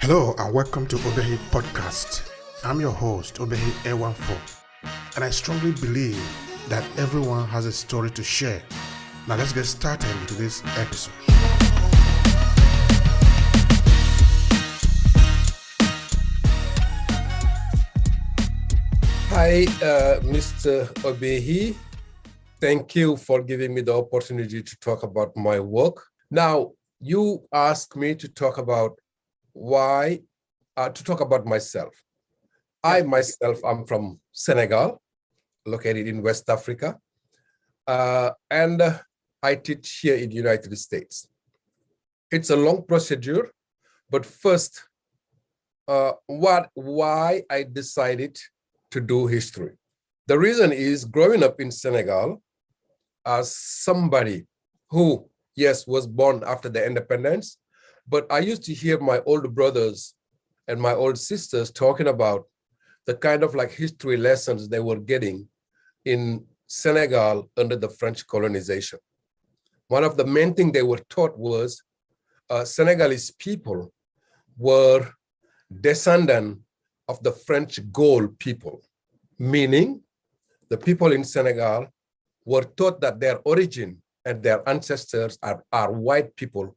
Hello and welcome to Obehi Podcast. I'm your host, Obehi A14, and I strongly believe that everyone has a story to share. Now let's get started with this episode. Hi, Mr. Obehi. Thank you for giving me the opportunity to talk about my work. Now, you asked me to talk about myself. I myself am from Senegal, located in West Africa, and I teach here in the United States. It's a long procedure, but first, why I decided to do history. The reason is growing up in Senegal as somebody who, yes, was born after the independence, but I used to hear my older brothers and my old sisters talking about the kind of like history lessons they were getting in Senegal under the French colonization. One of the main things they were taught was Senegalese people were descendants of the French Gaul people, meaning the people in Senegal were taught that their origin and their ancestors are white people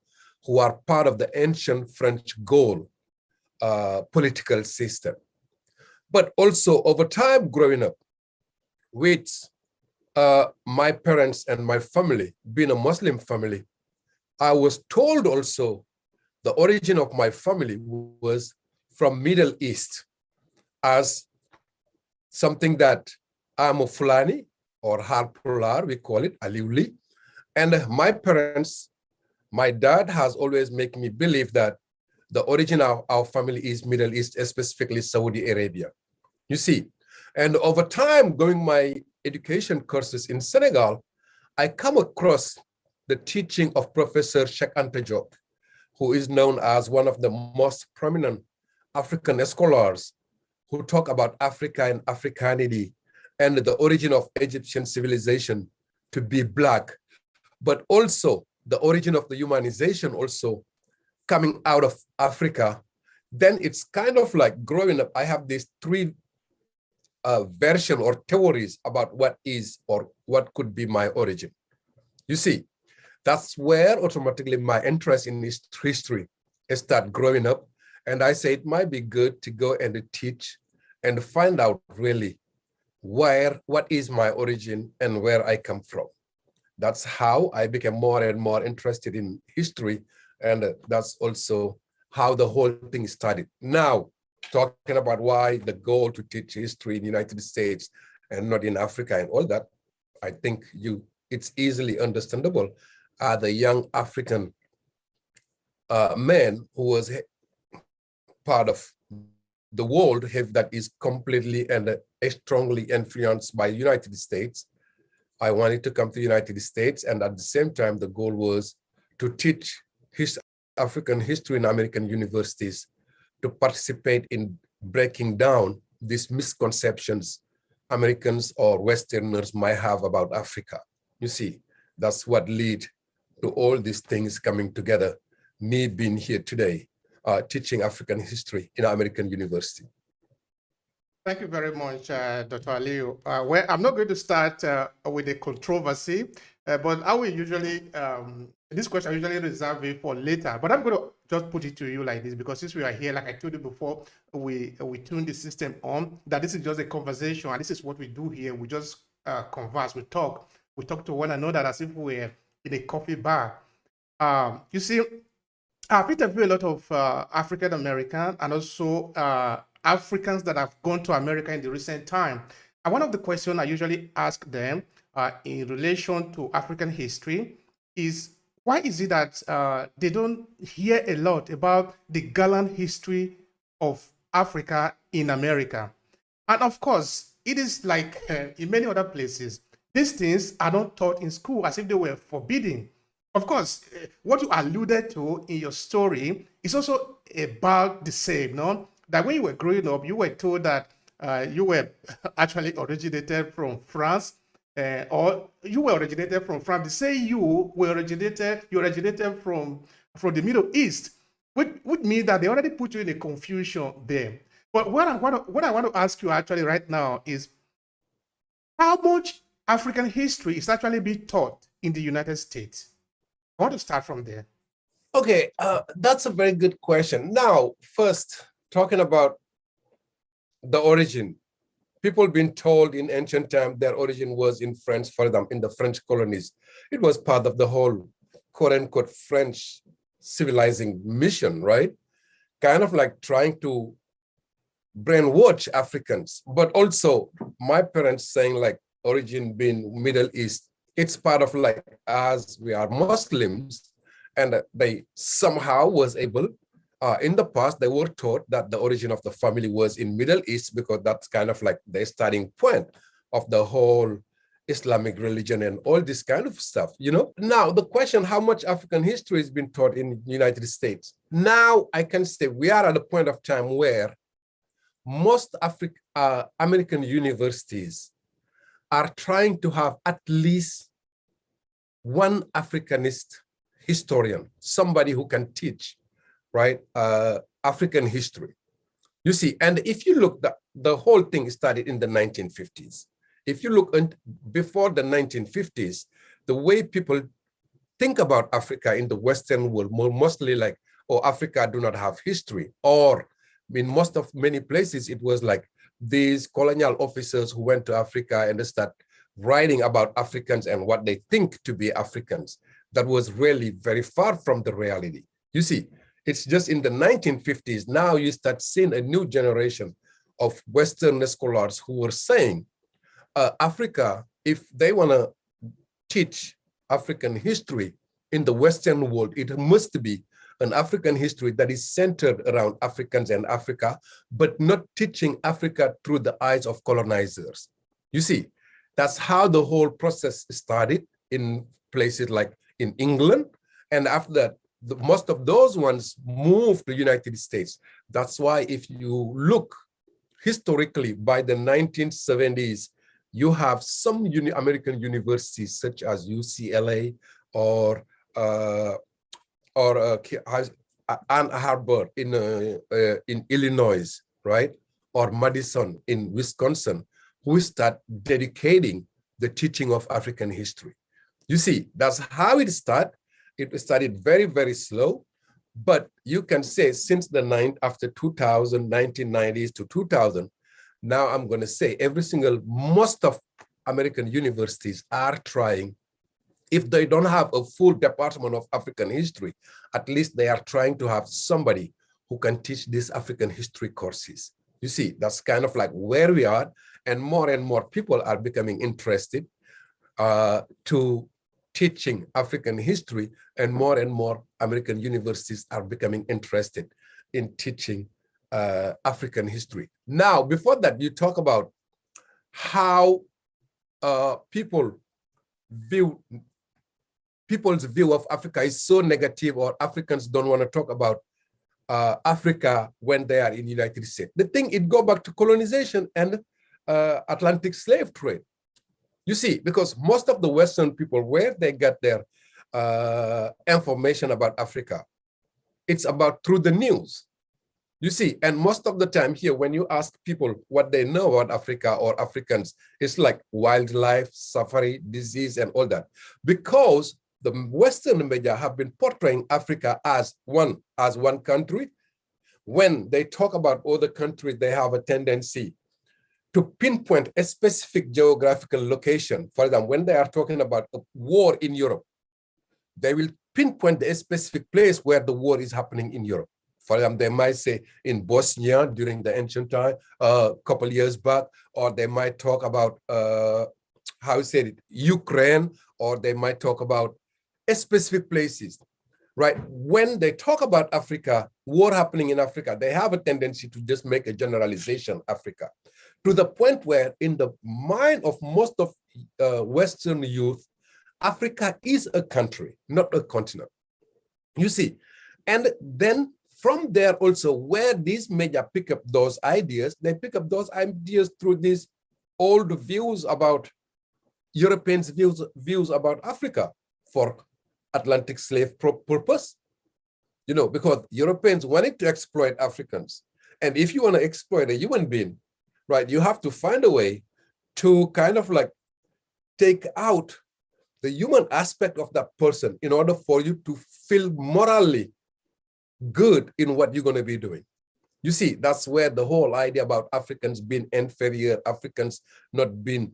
who are part of the ancient French Gaul political system. But also over time growing up with my parents and my family, being a Muslim family, I was told also the origin of my family was from Middle East as something that I'm a Fulani or Harpular, we call it Aliou Ly. And my parents, my dad has always made me believe that the origin of our family is Middle East, specifically Saudi Arabia. You see, and over time, going my education courses in Senegal, I come across the teaching of Professor Cheikh Anta Diop, who is known as one of the most prominent African scholars who talk about Africa and Africanity and the origin of Egyptian civilization to be Black, but also the origin of the humanization also coming out of Africa. Then it's kind of like growing up, I have these three versions or theories about what is or what could be my origin. You see, that's where automatically my interest in history start growing up. And I say it might be good to go and teach and find out really what is my origin and where I come from. That's how I became more and more interested in history. And that's also how the whole thing started. Now, talking about why the goal to teach history in the United States and not in Africa and all that, I think it's easily understandable. The young African man who was part of the world that is completely and strongly influenced by the United States. I wanted to come to the United States, and at the same time, the goal was to teach African history in American universities, to participate in breaking down these misconceptions Americans or Westerners might have about Africa. You see, that's what led to all these things coming together, me being here today, teaching African history in American university. Thank you very much, Dr. Aliou. Well, I'm not going to start with a controversy, but I will usually, this question I usually reserve it for later, but I'm going to just put it to you like this, because since we are here, like I told you before, we tune the system on, that this is just a conversation, and this is what we do here. We just converse, we talk to one another as if we're in a coffee bar. You see, I've interviewed a lot of African American and also Africans that have gone to America in the recent time. And one of the questions I usually ask them in relation to African history is, why is it that they don't hear a lot about the gallant history of Africa in America? And of course, it is like in many other places, these things are not taught in school as if they were forbidden. Of course, what you alluded to in your story is also about the same, no? That when you were growing up, you were told that you were actually originated from France, or you were originated from France. They say you originated from the Middle East. would mean that they already put you in a confusion there. But what I want to ask you actually right now is how much African history is actually being taught in the United States? I want to start from there. Okay, that's a very good question. Now, first, talking about the origin. People been told in ancient time their origin was in France, for them, in the French colonies. It was part of the whole quote unquote French civilizing mission, right? Kind of like trying to brainwash Africans, but also my parents saying like origin being Middle East. It's part of like, as we are Muslims, and they somehow was able, in the past, they were taught that the origin of the family was in Middle East because that's kind of like the starting point of the whole Islamic religion and all this kind of stuff, you know? Now, the question, how much African history has been taught in the United States? Now, I can say we are at a point of time where most American universities are trying to have at least one Africanist historian, somebody who can teach, right, African history. You see, and if you look, the whole thing started in the 1950s. If you look before the 1950s, the way people think about Africa in the Western world, mostly like, oh, Africa do not have history, or in many places, it was like these colonial officers who went to Africa and they start writing about Africans and what they think to be Africans. That was really very far from the reality. You see, it's just in the 1950s, now you start seeing a new generation of Western scholars who were saying, Africa, if they want to teach African history in the Western world, it must be an African history that is centered around Africans and Africa, but not teaching Africa through the eyes of colonizers. You see, that's how the whole process started in places like in England. And after that, most of those ones moved to the United States. That's why if you look historically, by the 1970s, you have some American universities such as UCLA or Ann Arbor in Illinois, right? Or Madison in Wisconsin, who start dedicating the teaching of African history. You see, that's how it started. It started very, very slow, but you can say since after 2000, 1990s to 2000, now I'm going to say most of American universities are trying, if they don't have a full department of African history, at least they are trying to have somebody who can teach these African history courses. You see, that's kind of like where we are, and more people are becoming interested to teaching African history, and more American universities are becoming interested in teaching African history. Now, before that, you talk about how people's view of Africa is so negative, or Africans don't want to talk about Africa when they are in the United States. The thing, it go back to colonization and Atlantic slave trade. You see, because most of the Western people, where they get their information about Africa, it's about through the news. You see, and most of the time here, when you ask people what they know about Africa or Africans, it's like wildlife, safari, disease, and all that. Because the Western media have been portraying Africa as one country. When they talk about other countries, they have a tendency to pinpoint a specific geographical location. For example, when they are talking about a war in Europe, they will pinpoint a specific place where the war is happening in Europe. For example, they might say in Bosnia during the ancient time, a couple years back, or they might talk about, Ukraine, or they might talk about specific places, right? When they talk about Africa, war happening in Africa, they have a tendency to just make a generalization Africa, to the point where in the mind of most of Western youth, Africa is a country, not a continent. You see, and then from there also, where these media pick up those ideas, they pick up those ideas through these old views about Europeans' views about Africa for Atlantic slave purpose. because Europeans wanted to exploit Africans. And if you want to exploit a human being, right, you have to find a way to kind of like take out the human aspect of that person in order for you to feel morally good in what you're going to be doing. You see, that's where the whole idea about Africans being inferior, Africans not being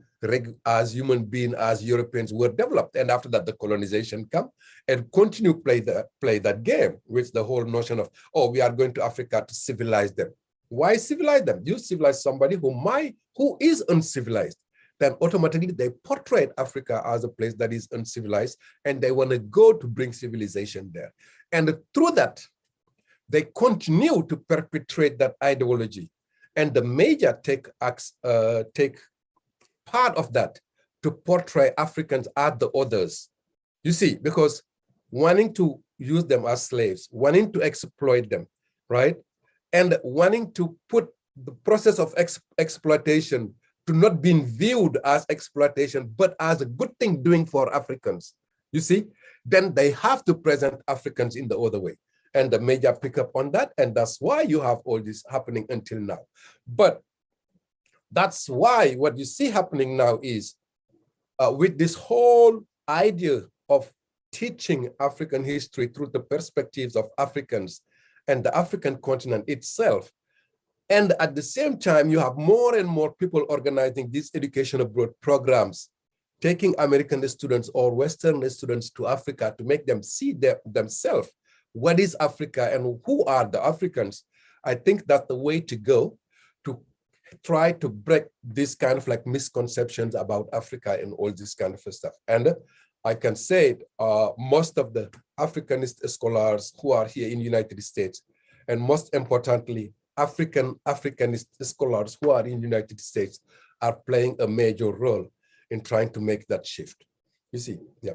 as human beings as Europeans were developed. And after that, the colonization come and continue play that game with the whole notion of, oh, we are going to Africa to civilize them. Why civilize them? You civilize somebody who is uncivilized. Then automatically they portray Africa as a place that is uncivilized, and they want to go to bring civilization there. And through that, they continue to perpetrate that ideology. And the media take part of that to portray Africans as the others. You see, because wanting to use them as slaves, wanting to exploit them, right? And wanting to put the process of exploitation to not being viewed as exploitation, but as a good thing doing for Africans, you see, then they have to present Africans in the other way. And the media pick up on that, and that's why you have all this happening until now. But that's why what you see happening now is with this whole idea of teaching African history through the perspectives of Africans and the African continent itself. And at the same time, you have more and more people organizing these education abroad programs, taking American students or Western students to Africa to make them see themselves. What is Africa and who are the Africans? I think that's the way to go to try to break this kind of like misconceptions about Africa and all this kind of stuff. And I can say most of the Africanist scholars who are here in the United States, and most importantly, Africanist scholars who are in the United States are playing a major role in trying to make that shift. You see, yeah.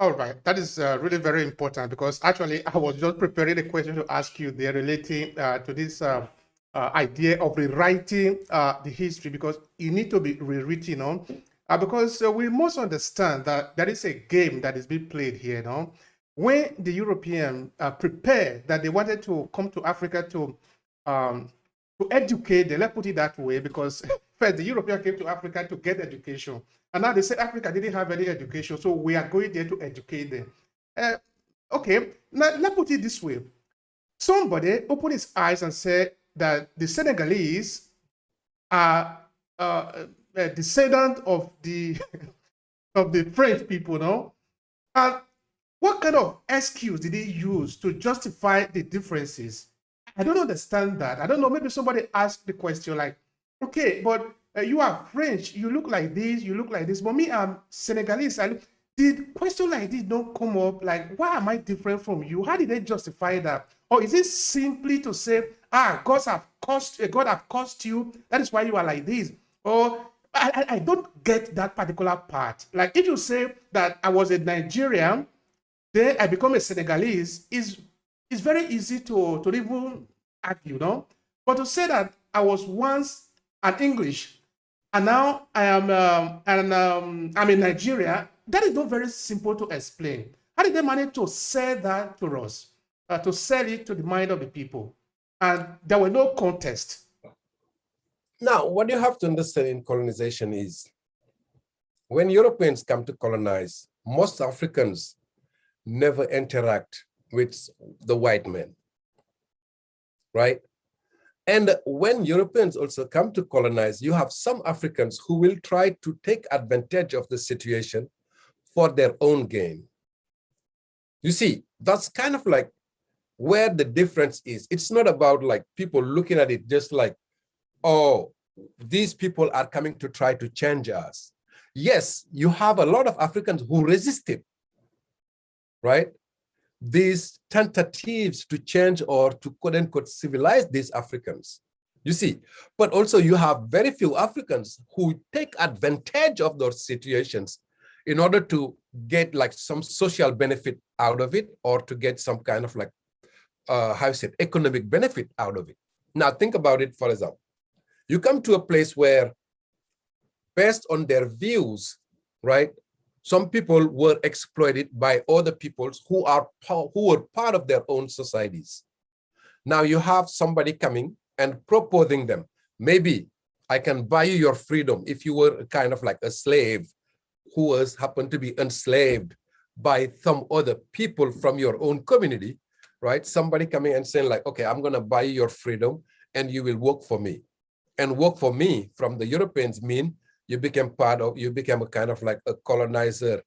All right, that is really very important, because actually I was just preparing a question to ask you there relating to this idea of rewriting the history, because it need to be rewritten on, because we must understand that there is a game that is being played here now. When the Europeans prepared that they wanted to come to Africa to educate them, let's put it that way, because first the Europeans came to Africa to get education. And now they say Africa didn't have any education, so we are going there to educate them. Okay, now let's put it this way. Somebody opened his eyes and said that the Senegalese are a descendant of the of the French people, no? And what kind of excuse did they use to justify the differences? I don't understand that. I don't know, maybe somebody asked the question like, okay, but you are French, you look like this, you look like this, but me, I'm Senegalese. Did question like this don't come up? Like, why am I different from you? How did they justify that? Or is it simply to say, God have caused you, that is why you are like this? Or I don't get that particular part. Like, if you say that I was a Nigerian, then I become a Senegalese, is very easy to even argue, no? But to say that I was once an English, and now I am I'm in Nigeria, that is not very simple to explain. How did they manage to sell that to us, to sell it to the mind of the people? And there were no contest. Now, what you have to understand in colonization is when Europeans come to colonize, most Africans never interact with the white men, right? And when Europeans also come to colonize, you have some Africans who will try to take advantage of the situation for their own gain. You see, that's kind of like where the difference is. It's not about like people looking at it just like, oh, these people are coming to try to change us. Yes, you have a lot of Africans who resisted, right? These tentatives to change or to quote unquote civilize these Africans, you see, but also you have very few Africans who take advantage of those situations in order to get like some social benefit out of it or to get some kind of like, economic benefit out of it. Now think about it, for example, you come to a place where based on their views, right, Some people were exploited by other peoples who were part of their own societies. Now you have somebody coming and proposing them. Maybe I can buy you your freedom if you were kind of like a slave who happened to be enslaved by some other people from your own community, right? Somebody coming and saying like, okay, I'm gonna buy you your freedom and you will work for me. And work for me from the Europeans mean you became a kind of like a colonizer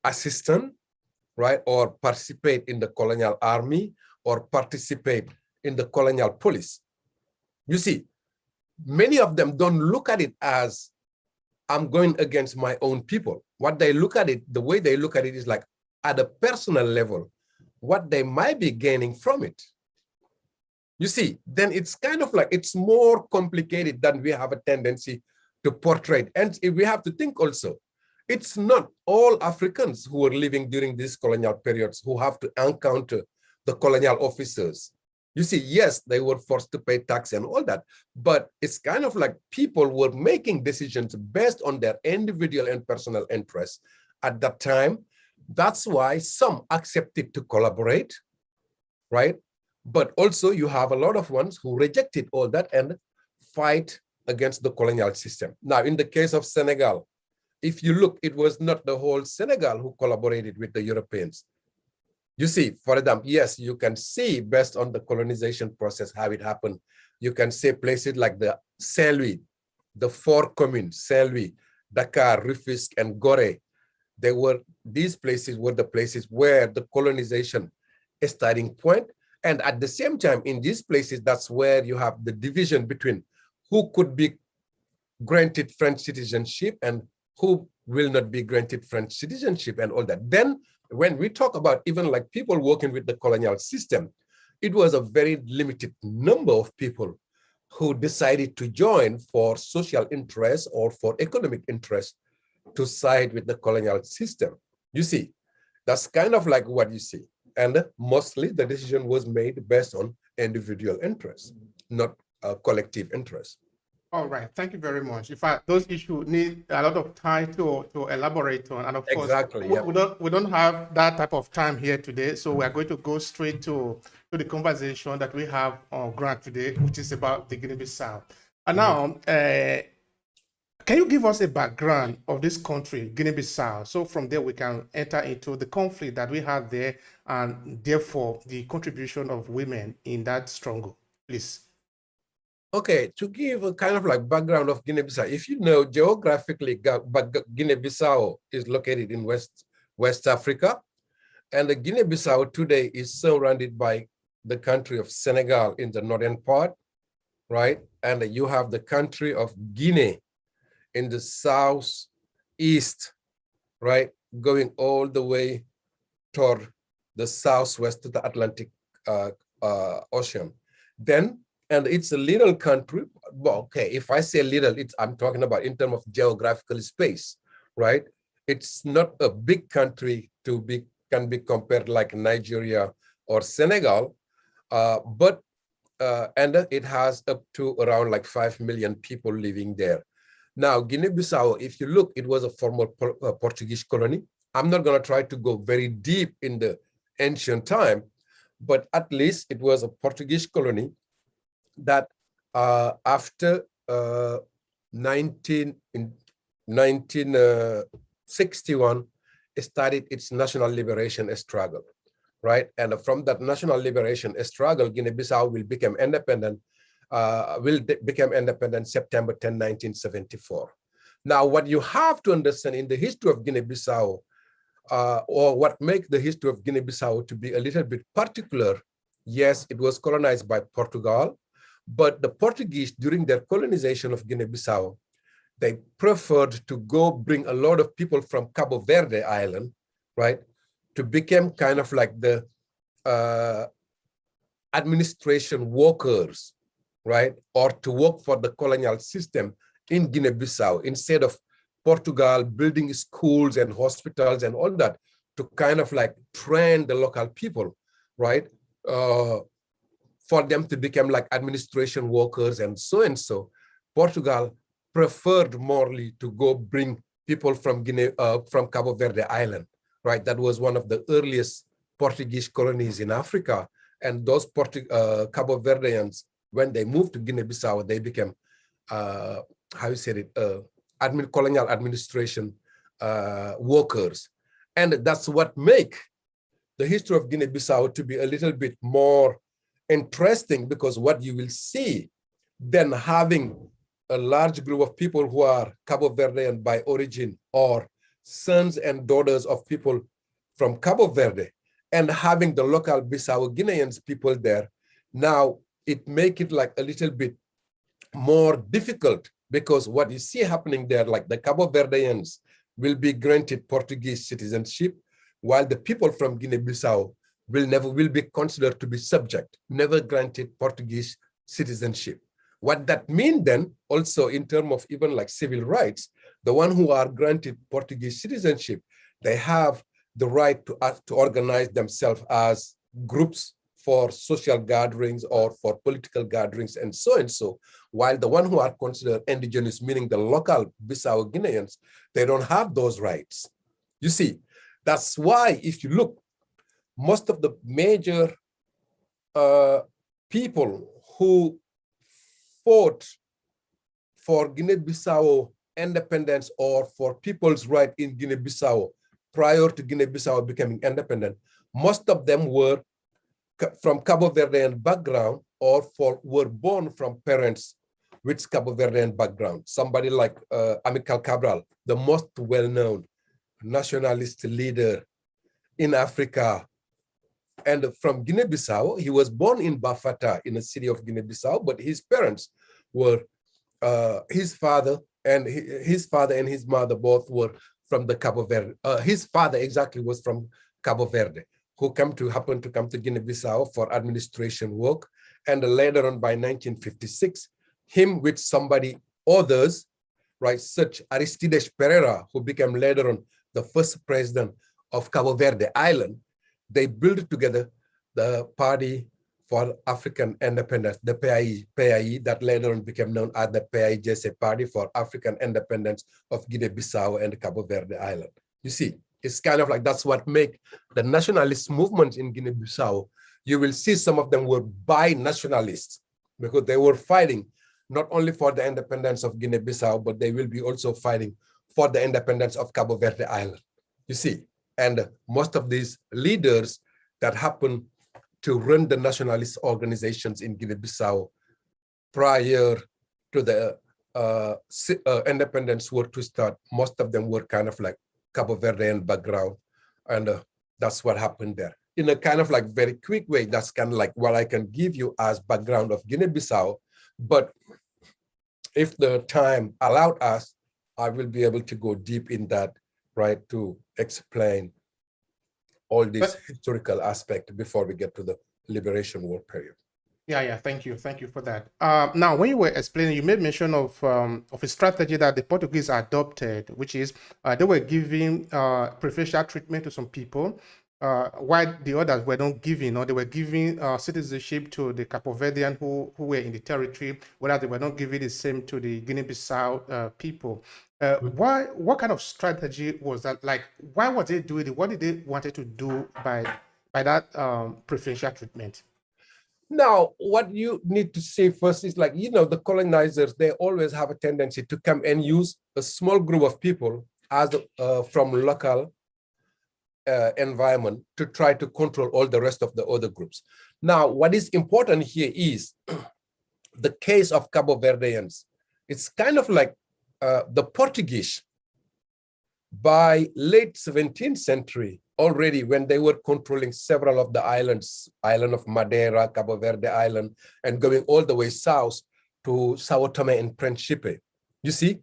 assistant, right? Or participate in the colonial army or participate in the colonial police. You see, many of them don't look at it as I'm going against my own people. What they look at it, the way they look at it is like at a personal level, what they might be gaining from it. You see, then it's kind of like, it's more complicated than we have a tendency to portray. And we have to think also, it's not all Africans who were living during these colonial periods who have to encounter the colonial officers. You see, yes, they were forced to pay tax and all that, but it's kind of like people were making decisions based on their individual and personal interests at that time. That's why some accepted to collaborate, right? But also you have a lot of ones who rejected all that and fight against the colonial system. Now, in the case of Senegal, if you look, it was not the whole Senegal who collaborated with the Europeans. You see, for example, yes, you can see based on the colonization process, how it happened. You can say places like the Saint-Louis, the four communes, Saint-Louis, Dakar, Rufisque, and Gorée. These places were the places where the colonization is starting point. And at the same time, in these places, that's where you have the division between who could be granted French citizenship and who will not be granted French citizenship and all that. Then when we talk about even like people working with the colonial system, it was a very limited number of people who decided to join for social interest or for economic interest to side with the colonial system. You see, that's kind of like what you see. And mostly the decision was made based on individual interests, not collective interests. All right, thank you very much. In fact, those issues need a lot of time to elaborate on, and of course, Exactly, we, yeah. we don't have that type of time here today. So we are going to go straight to the conversation that we have on ground today, which is about the Guinea-Bissau. And now, can you give us a background of this country, Guinea-Bissau? So from there we can enter into the conflict that we have there, and therefore the contribution of women in that struggle, please. Okay, to give a kind of like background of Guinea-Bissau, if you know geographically, Guinea-Bissau is located in West Africa, and the Guinea-Bissau today is surrounded by the country of Senegal in the northern part, right? And you have the country of Guinea in the southeast, right? Going all the way toward the southwest to the Atlantic Ocean. And it's a little country. Well, okay, if I say little, I'm talking about in terms of geographical space, right? It's not a big country can be compared like Nigeria or Senegal, and it has up to around like 5 million people living there. Now, Guinea-Bissau, if you look, it was a former Portuguese colony. I'm not going to try to go very deep in the ancient time, but at least it was a Portuguese colony that after 1961, it started its national liberation struggle, right? And from that national liberation struggle, Guinea-Bissau will become independent. Become independent September 10, 1974. Now, what you have to understand in the history of Guinea-Bissau, or what makes the history of Guinea-Bissau to be a little bit particular, yes, it was colonized by Portugal, but the Portuguese, during their colonization of Guinea-Bissau, they preferred to go bring a lot of people from Cabo Verde Island, right, to become kind of like the administration workers, right, or to work for the colonial system in Guinea-Bissau instead of Portugal building schools and hospitals and all that to kind of like train the local people, right, for them to become like administration workers and so. Portugal preferred morely to go bring people from from Cabo Verde Island, right? That was one of the earliest Portuguese colonies in Africa. And those Cabo Verdeans, when they moved to Guinea-Bissau, they became, how you said it, colonial administration workers. And that's what make the history of Guinea-Bissau to be a little bit more interesting, because what you will see then having a large group of people who are Cabo Verdean by origin, or sons and daughters of people from Cabo Verde, and having the local Bissau Guineans people there, now it make it like a little bit more difficult, because what you see happening there, like the Cabo Verdeans will be granted Portuguese citizenship, while the people from Guinea-Bissau will be considered to be subject, never granted Portuguese citizenship. What that means then, also in terms of even like civil rights, the one who are granted Portuguese citizenship, they have the right to organize themselves as groups for social gatherings or for political gatherings and so, while the one who are considered indigenous, meaning the local Bissau Guineans, they don't have those rights. You see, that's why if you look, most of the major people who fought for Guinea-Bissau independence or for people's right in Guinea-Bissau prior to Guinea-Bissau becoming independent, most of them were from Cabo Verdean background or were born from parents with Cabo Verdean background. Somebody like Amilcar Cabral, the most well-known nationalist leader in Africa. And from Guinea-Bissau, he was born in Bafata, in the city of Guinea-Bissau, but his parents were, his father and his mother both were from the Cabo Verde. His father exactly was from Cabo Verde, who happened to come to Guinea-Bissau for administration work. And later on, by 1956, him with somebody others, right, such Aristides Pereira, who became later on the first president of Cabo Verde Island, they built together the Party for African Independence, the PAI, that later on became known as the PAIGC, Party for African Independence of Guinea-Bissau and Cabo Verde Island. You see, it's kind of like that's what make the nationalist movement in Guinea-Bissau. You will see some of them were bi-nationalists, because they were fighting not only for the independence of Guinea-Bissau, but they will be also fighting for the independence of Cabo Verde Island. You see, and most of these leaders that happen to run the nationalist organizations in Guinea-Bissau prior to the independence war to start, most of them were kind of like Cabo Verdean background. And that's what happened there. In a kind of like very quick way, that's kind of like what I can give you as background of Guinea-Bissau. But if the time allowed us, I will be able to go deep in that, right, to explain all this historical aspect before we get to the Liberation War period. Yeah, thank you for that. Now, when you were explaining, you made mention of a strategy that the Portuguese adopted, which is they were giving preferential treatment to some people, while the others were not giving, or they were giving citizenship to the Capo Verdean who were in the territory, whereas they were not giving the same to the Guinea-Bissau people. What kind of strategy was that? Like, why was they doing it? What did they wanted to do by that preferential treatment? Now, what you need to say first is like, the colonizers, they always have a tendency to come and use a small group of people as from local environment to try to control all the rest of the other groups. Now, what is important here is the case of Cabo Verdeans. It's kind of like the Portuguese by late 17th century, already when they were controlling several of the islands, island of Madeira, Cabo Verde Island, and going all the way south to Sao Tome and Principe. You see,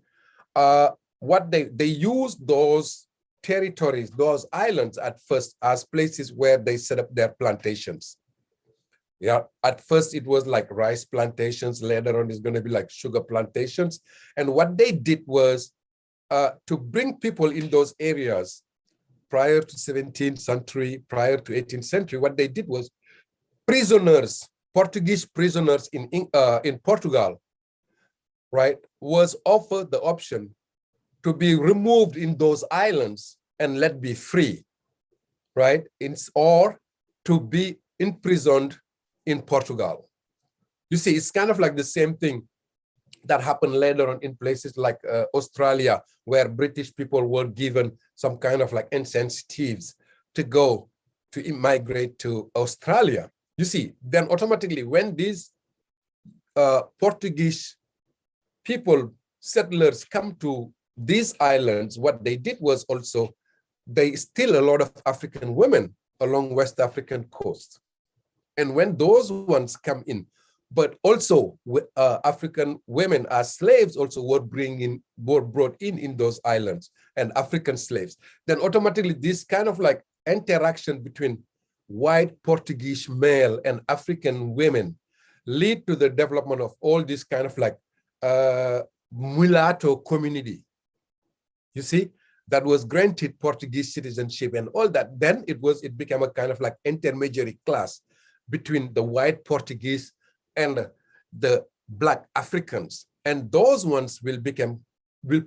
what they used those territories, those islands at first as places where they set up their plantations. Yeah, at first it was like rice plantations, later on it's going to be like sugar plantations. And what they did was to bring people in those areas prior to 17th century, prior to 18th century, what they did was prisoners, Portuguese prisoners in Portugal, right, was offered the option to be removed in those islands and let be free, right? Or to be imprisoned in Portugal. You see, it's kind of like the same thing that happened later on in places like Australia, where British people were given some kind of like incentives to go to immigrate to Australia. You see, then automatically when these Portuguese people, settlers come to these islands, what they did was also, they steal a lot of African women along West African coast. And when those ones come in, but also African women as slaves also were brought in those islands, and African slaves, then automatically this kind of like interaction between white Portuguese male and African women lead to the development of all this kind of like mulatto community. You see, that was granted Portuguese citizenship and all that. Then it became a kind of like intermediary class between the white Portuguese and the Black Africans. And those ones will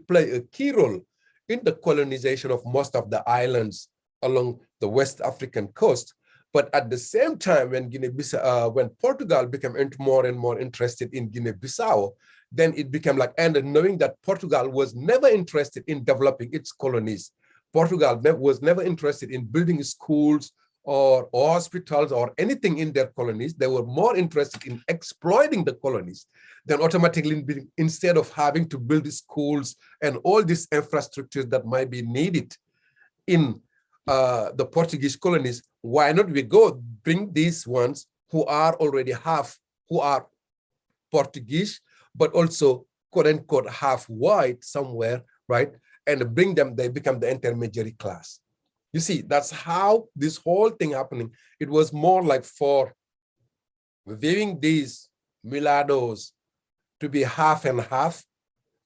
play a key role in the colonization of most of the islands along the West African coast. But at the same time, when when Portugal became more and more interested in Guinea-Bissau, then it became like, and knowing that Portugal was never interested in developing its colonies. Portugal was never interested in building schools or hospitals or anything in their colonies. They were more interested in exploiting the colonies. Then automatically, instead of having to build schools and all these infrastructures that might be needed in the Portuguese colonies, why not we go bring these ones who are already who are Portuguese, but also quote unquote half white somewhere, right? And bring them, they become the intermediary class. You see, that's how this whole thing happening. It was more like for viewing these mulattoes to be half and half,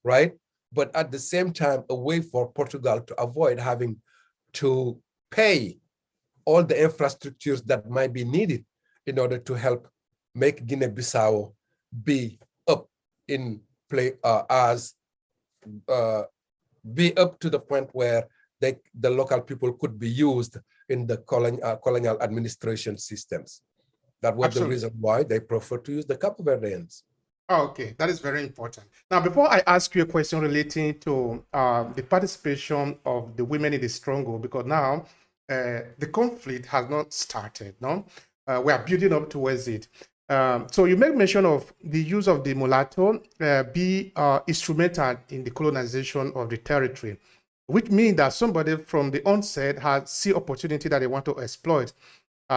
right? But at the same time, a way for Portugal to avoid having to pay all the infrastructures that might be needed in order to help make Guinea-Bissau be up in play be up to the point where the local people could be used in the colonial administration systems. That was Absolutely. the reason why they prefer to use the Cape Verdeans. Oh, okay, that is very important. Now, before I ask you a question relating to the participation of the women in the struggle, because now the conflict has not started, no? We are building up towards it. So you make mention of the use of the mulatto be instrumental in the colonization of the territory, which means that somebody from the onset has see opportunity that they want to exploit.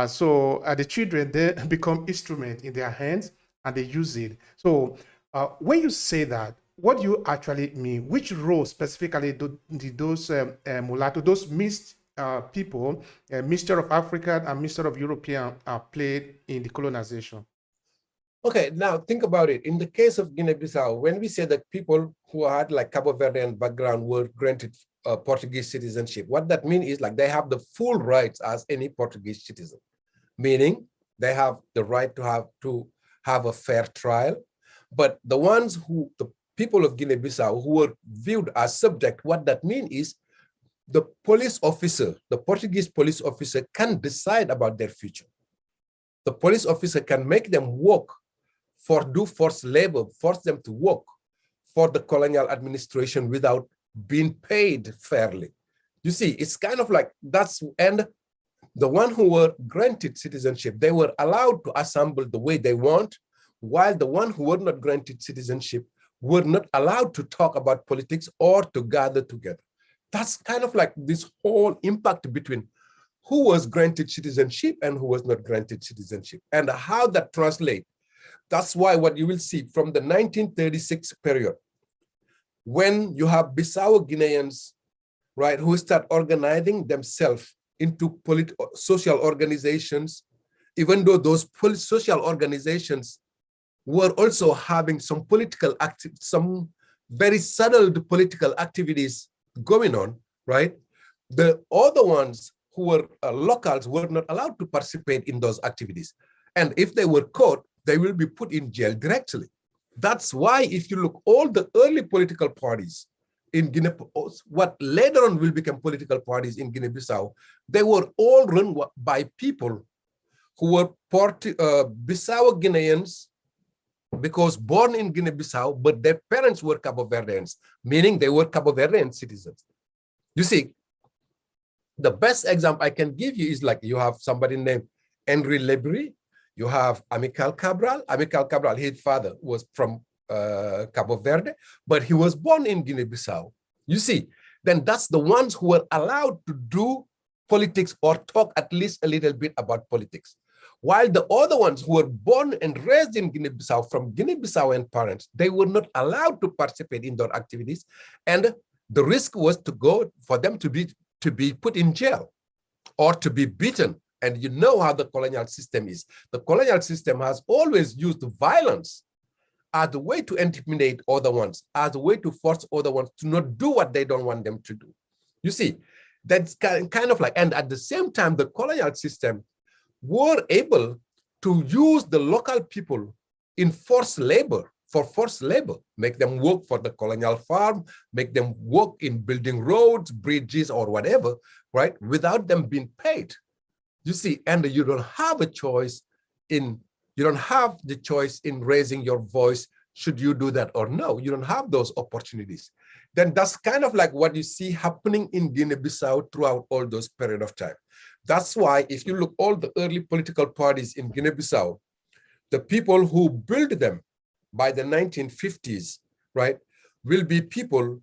So the children then become instrument in their hands and they use it. So when you say that, what do you actually mean? Which role specifically did those mulatto, those mixed people, mixture of African and mixture of European, played in the colonization? Okay, now think about it. In the case of Guinea-Bissau, when we say that people who had like Cabo Verdean background were granted Portuguese citizenship, what that means is like they have the full rights as any Portuguese citizen, meaning they have the right to have a fair trial. But the people of Guinea-Bissau who were viewed as subject, what that means is the police officer, the Portuguese police officer can decide about their future. The police officer can make them work do forced labor, force them to work for the colonial administration without being paid fairly. You see, it's kind of like and the one who were granted citizenship, they were allowed to assemble the way they want, while the one who were not granted citizenship were not allowed to talk about politics or to gather together. That's kind of like this whole impact between who was granted citizenship and who was not granted citizenship, and how that translates. That's why what you will see from the 1936 period, when you have Bissau Guineans, right, who start organizing themselves into social organizations, even though those social organizations were also having some some very subtle political activities going on, right? The other ones who were locals were not allowed to participate in those activities. And if they were caught, they will be put in jail directly. That's why if you look, all the early political parties in Guinea, what later on will become political parties in Guinea-Bissau, they were all run by people who were Bissau Guineans because born in Guinea-Bissau, but their parents were Cabo Verdeans, meaning they were Cabo Verdean citizens. You see, the best example I can give you is like you have somebody named Henry Lebri, you have Amical Cabral. Amical Cabral, his father was from Cabo Verde, but he was born in Guinea-Bissau. You see, then that's the ones who were allowed to do politics or talk at least a little bit about politics. While the other ones who were born and raised in Guinea-Bissau from Guinea-Bisauan parents, they were not allowed to participate in their activities. And the risk was to go for them to be put in jail or to be beaten. And you know how the colonial system is. The colonial system has always used violence as a way to intimidate other ones, as a way to force other ones to not do what they don't want them to do. You see, that's kind of like, and at the same time, the colonial system were able to use the local people in forced labor, for forced labor, make them work for the colonial farm, make them work in building roads, bridges, or whatever, right, without them being paid. You see, and you don't have a choice in, you don't have the choice in raising your voice, should you do that or no, you don't have those opportunities. Then that's kind of like what you see happening in Guinea-Bissau throughout all those period of time. That's why if you look all the early political parties in Guinea-Bissau, the people who built them by the 1950s, right, will be people,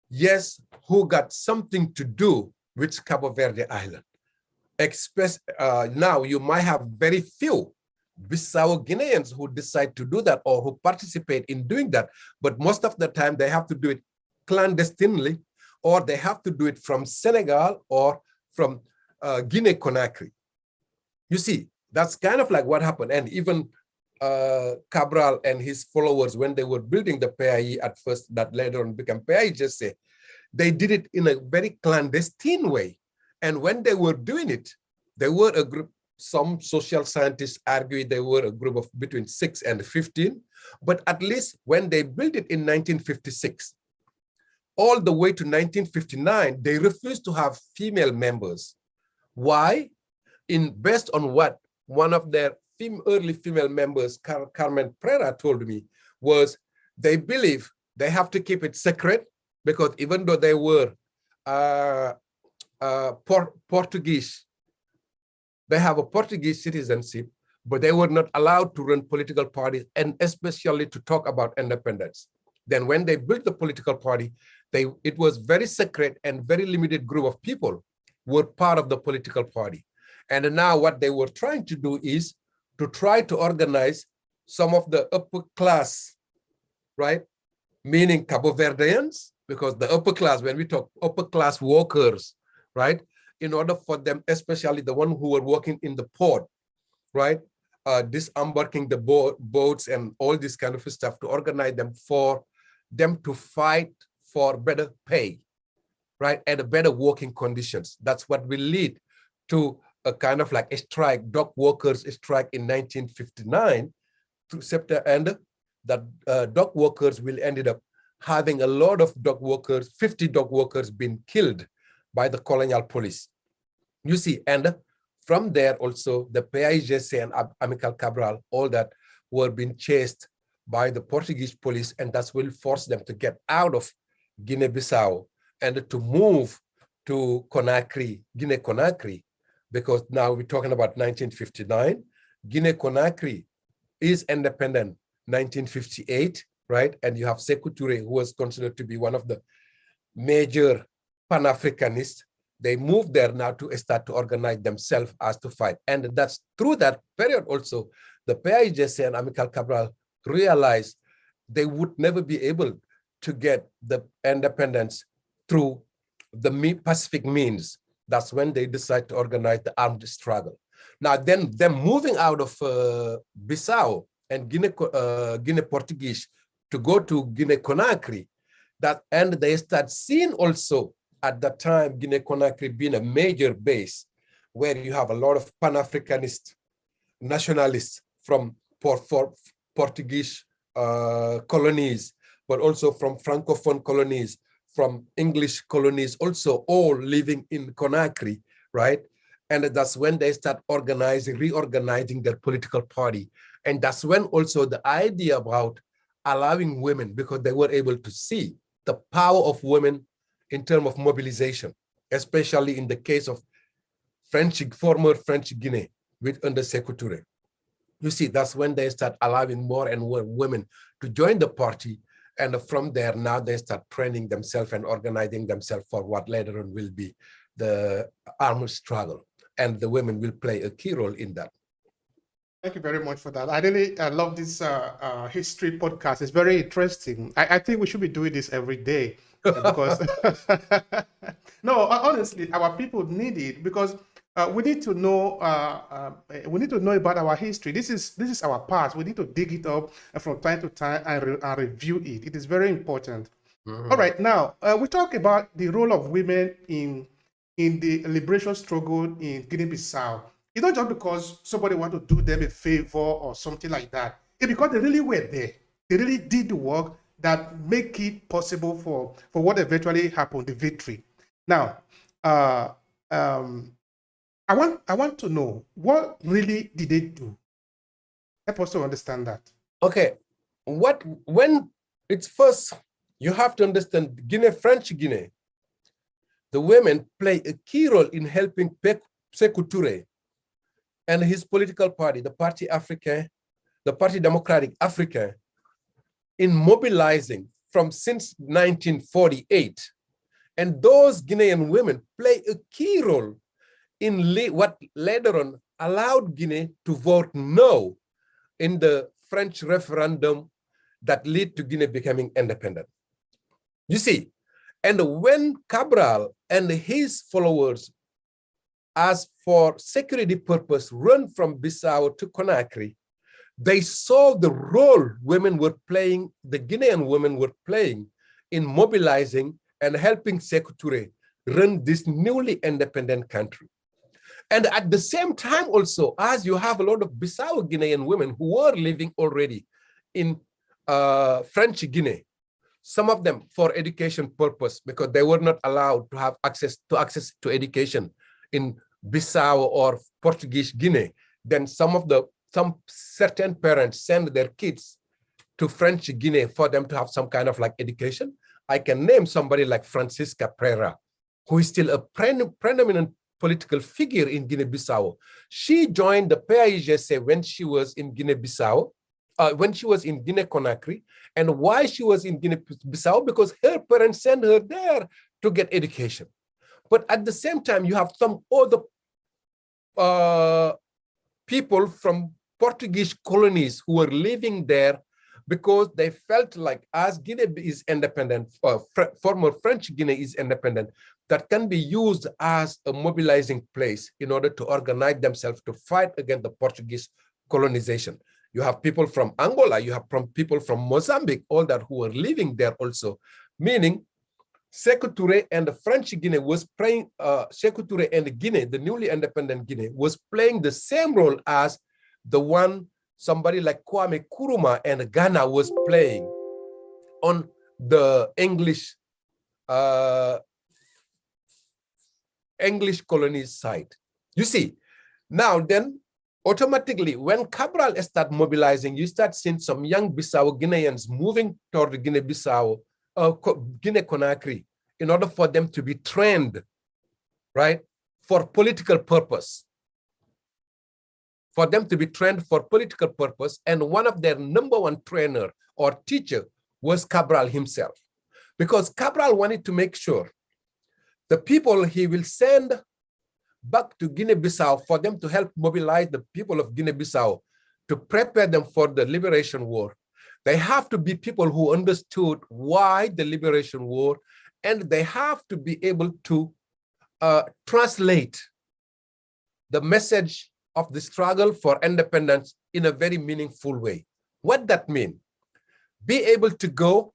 yes, who got something to do with Cabo Verde Island. Now you might have very few Bissau Guineans who decide to do that or who participate in doing that, but most of the time they have to do it clandestinely, or they have to do it from Senegal or from Guinea-Conakry. You see, that's kind of like what happened. And even Cabral and his followers, when they were building the PAI at first, that later on became PAIGC, they did it in a very clandestine way. And when they were doing it, they were a group, some social scientists argue they were a group of between 6 and 15, but at least when they built it in 1956, all the way to 1959, they refused to have female members. Why? Based on what one of their early female members, Carmen Pereira, told me, was they believe they have to keep it secret because even though they were Portuguese, they have a Portuguese citizenship, but they were not allowed to run political parties and especially to talk about independence. Then when they built the political party, it was very secret and very limited group of people were part of the political party. And now what they were trying to do is to try to organize some of the upper class, right? Meaning Cabo Verdeans, because the upper class, when we talk upper class workers, right? In order for them, especially the one who were working in the port, right? Disembarking the boats and all this kind of stuff, to organize them for them to fight for better pay, right? And better working conditions. That's what will lead to a kind of like a strike, dock workers strike in 1959 to September, and that dock workers will ended up having a lot of dock workers, 50 dock workers being killed by the colonial police. You see, and from there also the PAIGC and Amical Cabral, all that were being chased by the Portuguese police, and that will force them to get out of Guinea-Bissau and to move to Conakry, Guinea-Conakry, because now we're talking about 1959. Guinea-Conakry is independent 1958, right? And you have Sékou Touré, who was considered to be one of the major Pan-Africanists. They moved there now to start to organize themselves as to fight. And that's through that period also, the PAIGC and Amical Cabral realized they would never be able to get the independence through the Pacific means. That's when they decide to organize the armed struggle. Now then, them moving out of Bissau and Guinea Portuguese to go to Guinea-Conakry, and they start seeing also at that time Guinea-Conakry being a major base where you have a lot of Pan-Africanist nationalists from Portuguese colonies, but also from Francophone colonies, from English colonies also all living in Conakry, right? And that's when they start reorganizing their political party. And that's when also the idea about allowing women, because they were able to see the power of women in terms of mobilization, especially in the case of former French Guinea with under Sékou Touré. You see, that's when they start allowing more and more women to join the party. And from there, now they start training themselves and organizing themselves for what later on will be the armed struggle. And the women will play a key role in that. Thank you very much for that. I really love this history podcast. It's very interesting. I think we should be doing this every day because, no, honestly, our people need it because we need to know about our history. This is our past. We need to dig it up from time to time and review it. It is very important. Mhm. All right, now we talk about the role of women in the liberation struggle in Guinea-Bissau. It's not just because somebody want to do them a favor or something like that. It's because they really were there. They really did the work that make it possible for what eventually happened, the victory. Now, I want to know, what really did they do? Help us to understand that. Okay, when it's first, you have to understand French Guinea, the women play a key role in helping Sékou Touré and his political party, the Parti Africain, the Parti Democratic Africain, in mobilizing since 1948. And those Guinean women play a key role in what later on allowed Guinea to vote no in the French referendum that led to Guinea becoming independent. You see, and when Cabral and his followers, as for security purpose, run from Bissau to Conakry, they saw the role women were playing, the Guinean women were playing in mobilizing and helping Sékou Touré run this newly independent country. And at the same time also, as you have a lot of Bissau Guinean women who were living already in French Guinea, some of them for education purpose, because they were not allowed to have access to education in Bissau or Portuguese Guinea. Then some certain parents send their kids to French Guinea for them to have some kind of like education. I can name somebody like Francisca Pereira, who is still a preeminent political figure in Guinea-Bissau. She joined the PAIGC when she was in Guinea-Bissau, when she was in Guinea-Conakry. And why she was in Guinea-Bissau? Because her parents sent her there to get education. But at the same time, you have some other people from Portuguese colonies who were living there because they felt like as Guinea is independent, former French Guinea is independent, that can be used as a mobilizing place in order to organize themselves to fight against the Portuguese colonization. You have people from Angola, you have people from Mozambique, all that who were living there also, meaning Sékou Touré and the French Guinea was playing, Sékou Touré and Guinea, the newly independent Guinea, was playing the same role as the one somebody like Kwame Nkrumah and Ghana was playing on the English colonies side. You see, now then, automatically, when Cabral start mobilizing, you start seeing some young Bissau Guineans moving toward Guinea-Bissau, Guinea-Conakry, in order for them to be trained, right, for political purpose. For them to be trained for political purpose, and one of their number one trainer or teacher was Cabral himself. Because Cabral wanted to make sure the people he will send back to Guinea-Bissau for them to help mobilize the people of Guinea-Bissau to prepare them for the liberation war. They have to be people who understood why the liberation war, and they have to be able to translate the message of the struggle for independence in a very meaningful way. What that mean? Be able to go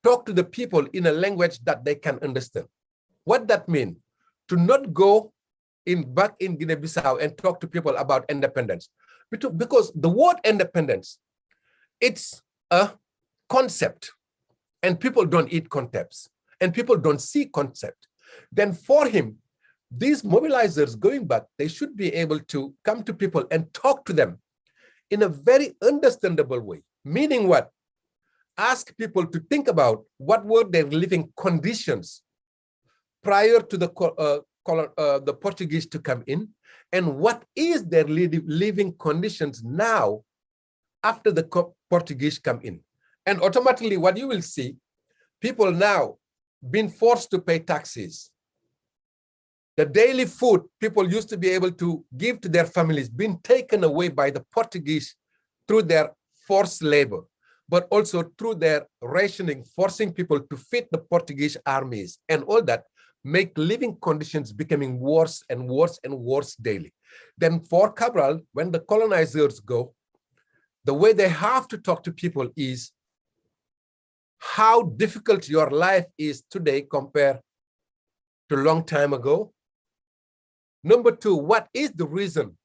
talk to the people in a language that they can understand. What that mean? To not go back in Guinea-Bissau and talk to people about independence. Because the word independence, it's a concept, and people don't eat concepts. and people don't see concept. Then for him, these mobilizers going back, they should be able to come to people and talk to them in a very understandable way. Meaning what? Ask people to think about what were their living conditions prior to the Portuguese to come in, and what is their living conditions now after the Portuguese come in. And automatically what you will see, people now being forced to pay taxes. The daily food people used to be able to give to their families being taken away by the Portuguese through their forced labor, but also through their rationing, forcing people to feed the Portuguese armies, and all that make living conditions becoming worse and worse and worse daily. Then for Cabral, when the colonizers go, the way they have to talk to people is how difficult your life is today compared to a long time ago. Number two, what is the reason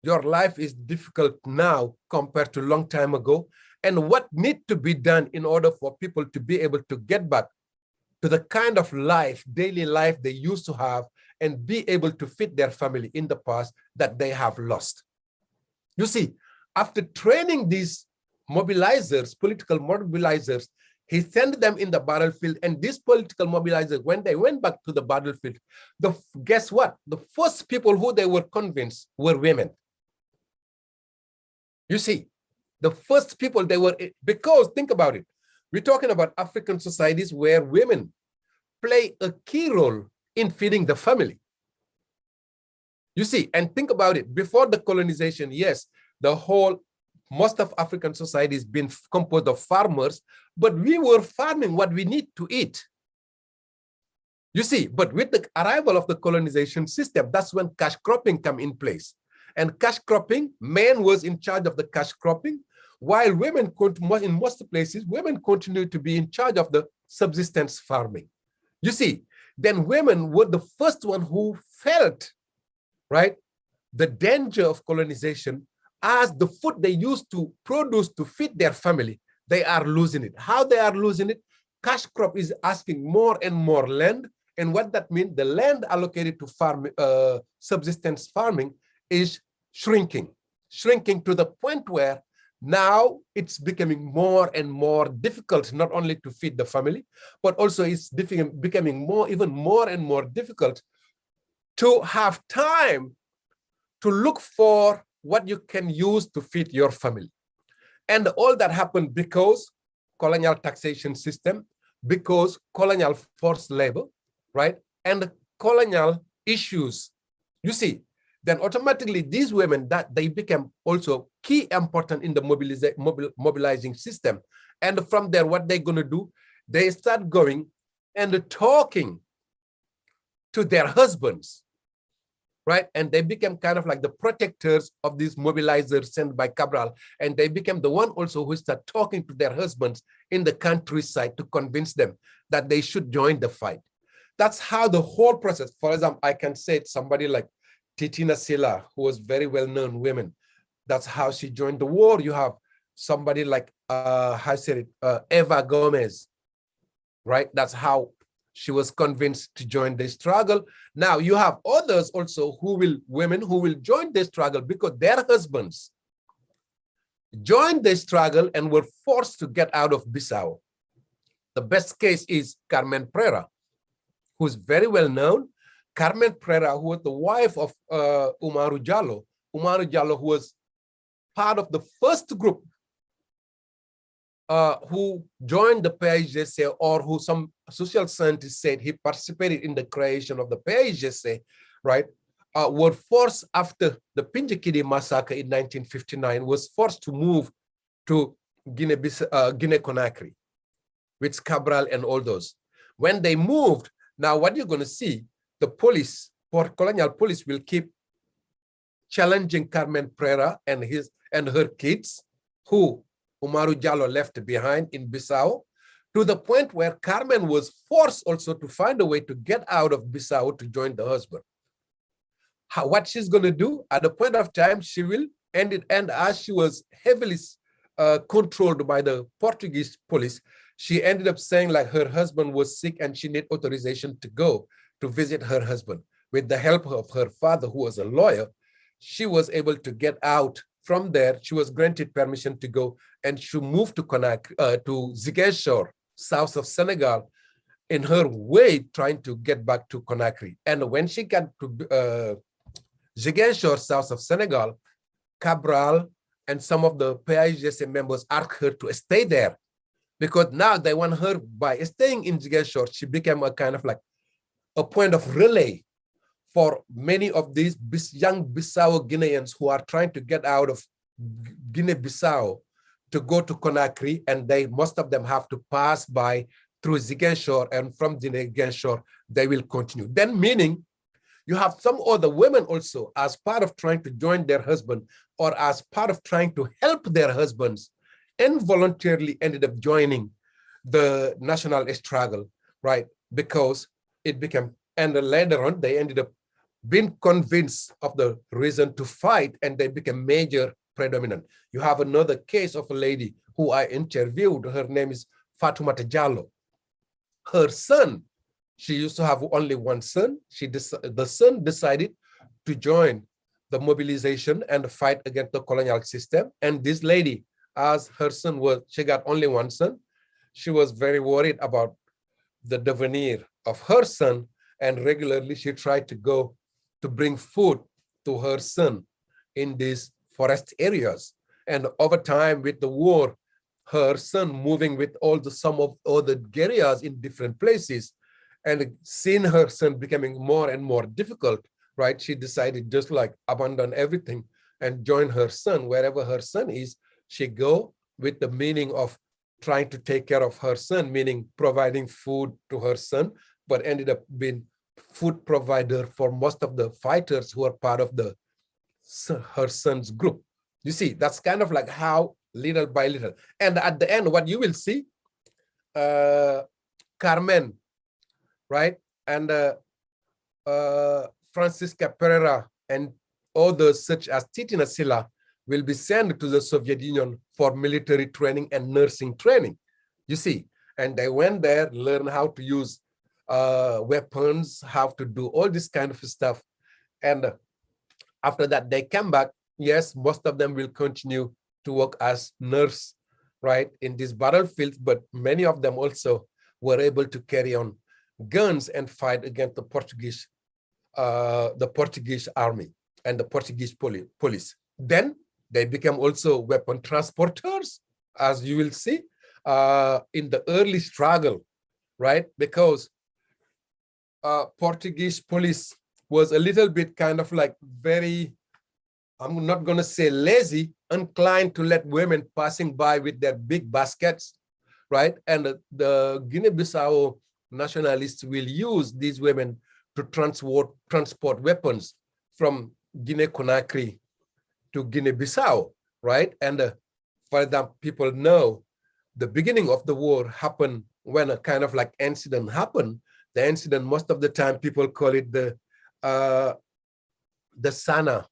your life is difficult now compared to a long time ago? And what needs to be done in order for people to be able to get back to the kind of life, daily life they used to have, and be able to feed their family in the past that they have lost. You see, after training these mobilizers, political mobilizers, he sent them in the battlefield, and these political mobilizers, when they went back to the battlefield, guess what? The first people who they were convinced were women. You see, the first people they were, because think about it, we're talking about African societies where women play a key role in feeding the family. You see, and think about it, before the colonization, yes, most of African societies been composed of farmers, but we were farming what we need to eat. You see, but with the arrival of the colonization system, that's when cash cropping come in place. And cash cropping, man was in charge of the cash cropping, while women, in most places, women continue to be in charge of the subsistence farming. You see, then women were the first one who felt, right, the danger of colonization, as the food they used to produce to feed their family, they are losing it. How they are losing it? Cash crop is asking more and more land. And what that means, the land allocated to subsistence farming is shrinking to the point where now it's becoming more and more difficult, not only to feed the family, but also it's becoming even more and more difficult to have time to look for what you can use to feed your family. And all that happened because colonial taxation system, because colonial forced labor, right? And colonial issues. You see, then automatically these women, that they became also key important in the mobilizing system. And from there, what they're gonna do, they start going and talking to their husbands, right? And they became kind of like the protectors of these mobilizers sent by Cabral. And they became the one also who start talking to their husbands in the countryside to convince them that they should join the fight. That's how the whole process, for example, I can say somebody like Titina Silla, who was very well-known woman. That's how she joined the war. You have somebody like, Eva Gomez, right? That's how she was convinced to join the struggle. Now you have others also women who will join the struggle because their husbands joined the struggle and were forced to get out of Bissau. The best case is Carmen Prera, who's very well known. Carmen Prera, who was the wife of Umaru Jallo. Umaru Jallo, who was part of the first group who joined the PAIGC, or who some social scientists said he participated in the creation of the PAIGC, right? Were forced after the Pinjikidi massacre in 1959, was forced to move to Guinea-Conakry with Cabral and all those. When they moved, now what you're going to see, the police, colonial police, will keep challenging Carmen Prera and her kids, who Umaru Jallo left behind in Bissau, to the point where Carmen was forced also to find a way to get out of Bissau to join the husband. What she's going to do at the point of time, she will end it. And as she was heavily controlled by the Portuguese police. She ended up saying like her husband was sick and she needed authorization to go to visit her husband. With the help of her father, who was a lawyer, she was able to get out from there. She was granted permission to go, and she moved to to Ziguinchor, south of Senegal, in her way trying to get back to Conakry. And when she got to Ziguinchor, south of Senegal, Cabral and some of the PAIGC members asked her to stay there, because now they want her, by staying in Ziguinchor, she became a kind of like a point of relay for many of these young Bissau Guineans who are trying to get out of Guinea Bissau to go to Conakry, and most of them have to pass by through Ziguinchor, and from Ziguinchor, they will continue. Then meaning you have some other women also, as part of trying to join their husband or as part of trying to help their husbands, involuntarily ended up joining the national struggle, right? Because it became, and later on, they ended up being convinced of the reason to fight, and they became major predominant. You have another case of a lady who I interviewed. Her name is Fatoumata Diallo. Her son, she used to have only one son. The son decided to join the mobilization and fight against the colonial system. And this lady, as her son she got only one son, she was very worried about the devenir of her son, and regularly she tried to go to bring food to her son in these forest areas. And over time, with the war, her son moving with some of all the guerrillas in different places, and seeing her son becoming more and more difficult, right? She decided just like abandon everything and join her son. Wherever her son is, she go with the meaning of trying to take care of her son, meaning providing food to her son, but ended up being food provider for most of the fighters who are part of her son's group. You see, that's kind of like how little by little. And at the end, what you will see, Carmen, right? And Francisca Pereira and others such as Titina Silla will be sent to the Soviet Union for military training and nursing training, you see. And they went there, learn how to use weapons, how to do all this kind of stuff. And after that, they come back. Yes, most of them will continue to work as nurse, right, in this battlefield, but many of them also were able to carry on guns and fight against the Portuguese army and the Portuguese police. Then they became also weapon transporters, as you will see in the early struggle, right? Because Portuguese police was a little bit kind of like very, I'm not going to say lazy, inclined to let women passing by with their big baskets, right? And the Guinea-Bissau nationalists will use these women to transport weapons from Guinea-Conakry to Guinea-Bissau, right? And for example, people know the beginning of the war happened when a kind of like incident happened. The incident, most of the time, people call it the Sana,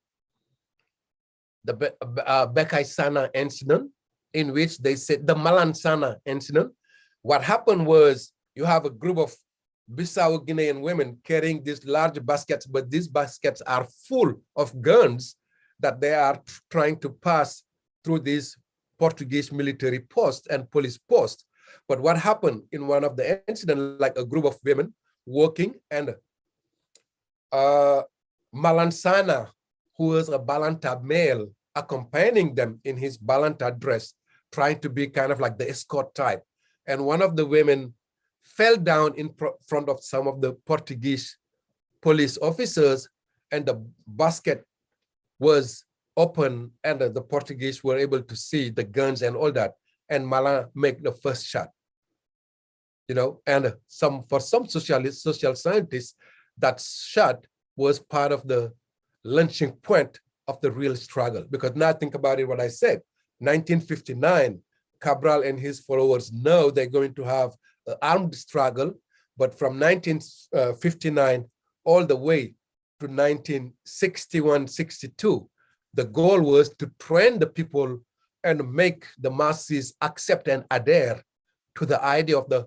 the Bekai Sana incident, in which they said the Malan Sana incident. What happened was you have a group of Bissau Guinean women carrying these large baskets, but these baskets are full of guns that they are trying to pass through these Portuguese military posts and police posts. But what happened in one of the incidents, like a group of women working, and Malansana, who was a Balanta male, accompanying them in his Balanta dress, trying to be kind of like the escort type. And one of the women fell down in front of some of the Portuguese police officers, and the basket was open, and the Portuguese were able to see the guns and all that. And Malan make the first shot, you know, and for some social scientists, that shot was part of the launching point of the real struggle. Because now think about it, what I said, 1959, Cabral and his followers know they're going to have an armed struggle, but from 1959 all the way to 1961-62, the goal was to train the people and make the masses accept and adhere to the idea of the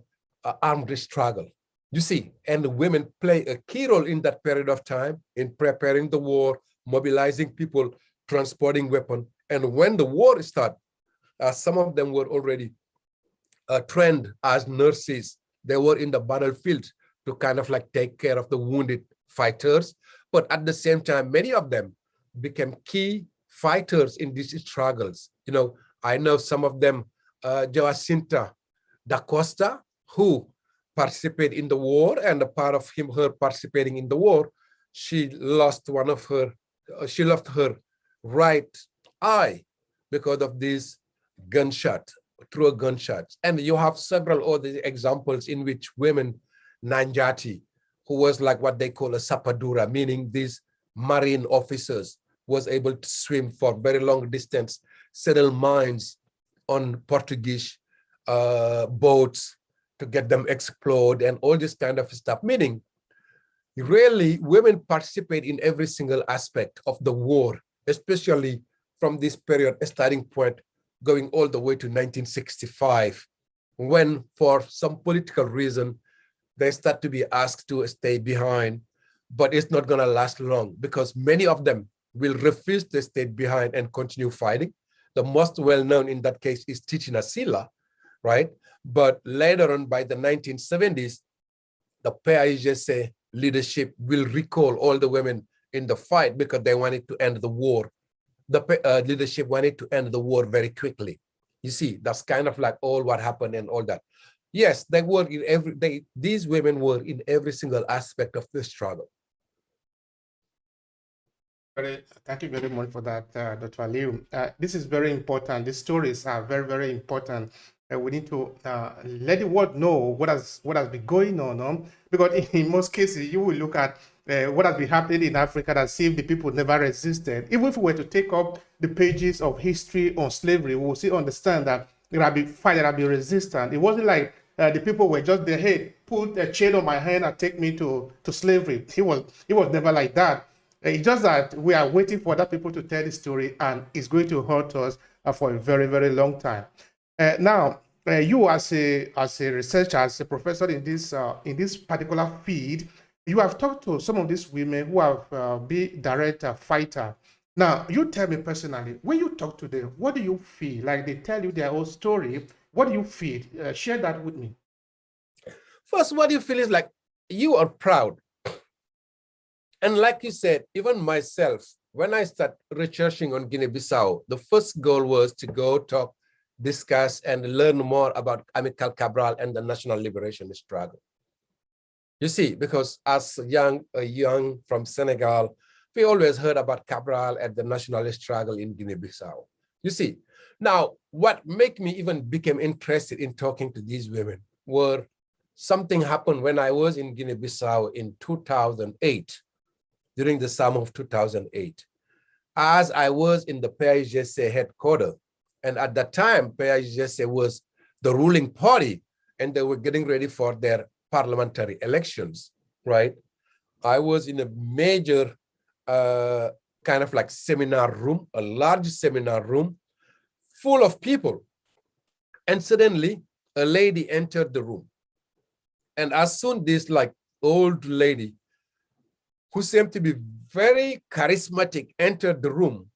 armed struggle. You see, and the women play a key role in that period of time in preparing the war, mobilizing people, transporting weapons. And when the war started, some of them were already trained as nurses. They were in the battlefield to kind of like take care of the wounded fighters. But at the same time, many of them became key fighters in these struggles. You know, I know some of them, Jacinta da Costa, who participated in the war, and a part of her participating in the war, she lost her right eye because of this gunshot, through a gunshot. And you have several other examples in which women, Nanjati, who was like what they call a sapadura, meaning these marine officers, was able to swim for very long distance, settle mines on Portuguese boats to get them explode and all this kind of stuff. Meaning, really, women participate in every single aspect of the war, especially from this period, a starting point going all the way to 1965, when for some political reason, they start to be asked to stay behind, but it's not gonna last long because many of them will refuse to stay behind and continue fighting. The most well-known in that case is Titina Sila, right? But later on, by the 1970s, the PAIGC leadership will recall all the women in the fight because they wanted to end the war. The leadership wanted to end the war very quickly. You see, that's kind of like all what happened and all that. Yes, they were in these women were in every single aspect of the struggle. Thank you very much for that, Dr. Aliou. This is very important. These stories are very, very important. We need to let the world know what has been going on, because in most cases you will look at what has been happening in Africa and see if the people never resisted. Even if we were to take up the pages of history on slavery, we will still understand that there have been fight, there have been resistance. It wasn't like the people were just there, hey, put a chain on my hand and take me to slavery. It was never like that. It's just that we are waiting for other people to tell the story, and it's going to hurt us for a very, very long time. Now, you as a researcher, as a professor in this particular field, you have talked to some of these women who have been direct fighter. Now, you tell me personally, when you talk to them, what do you feel? Like they tell you their own story, what do you feel? Share that with me. First, what you feel is like you are proud. And like you said, even myself, when I started researching on Guinea Bissau, the first goal was to go talk, discuss, and learn more about Amilcar Cabral and the national liberation struggle. You see, because as young from Senegal, we always heard about Cabral and the national struggle in Guinea Bissau. You see, now what made me even become interested in talking to these women were something happened when I was in Guinea Bissau in 2008. During the summer of 2008, as I was in the PAIGC headquarters, and at that time, PAIGC was the ruling party, and they were getting ready for their parliamentary elections, right? I was in a major kind of like seminar room, a large seminar room, full of people. And suddenly, a lady entered the room. And as soon this like old lady, who seemed to be very charismatic, entered the room,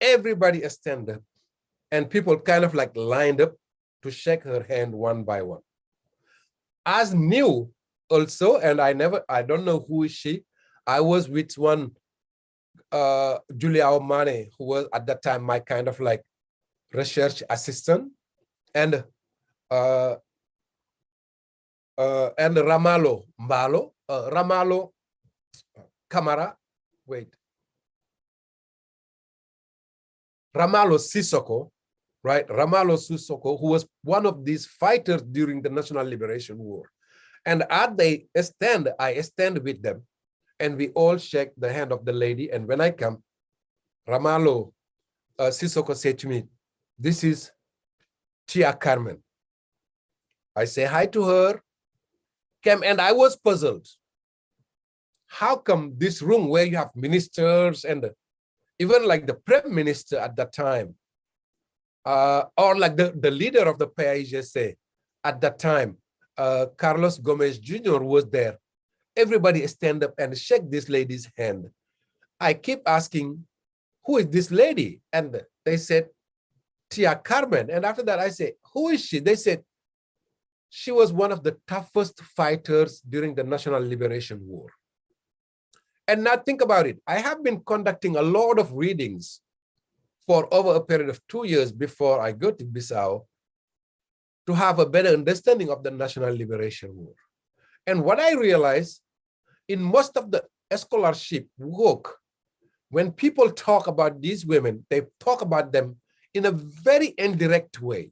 everybody stand up, and people kind of like lined up to shake her hand one by one. As new also, and I don't know who is she, I was with one Julia Omane, who was at that time my kind of like research assistant, and Ramalo Mbalo, Ramalo Camara, Ramalo Sissoko, right? Ramalo Sissoko, who was one of these fighters during the National Liberation War. And as they stand, I stand with them, and we all shake the hand of the lady. And when I come, Ramalo Sissoko said to me, "This is Tia Carmen." I say hi to her, and I was puzzled. How come this room where you have ministers and even like the prime minister at that time, or like the leader of the PAIGC at that time, Carlos Gomez Jr. was there. Everybody stand up and shake this lady's hand. I keep asking, who is this lady? And they said, Tia Carmen. And after that, I said, who is she? They said, she was one of the toughest fighters during the National Liberation War. And now think about it. I have been conducting a lot of readings for over a period of 2 years before I go to Bissau to have a better understanding of the National Liberation War. And what I realized, in most of the scholarship work, when people talk about these women, they talk about them in a very indirect way.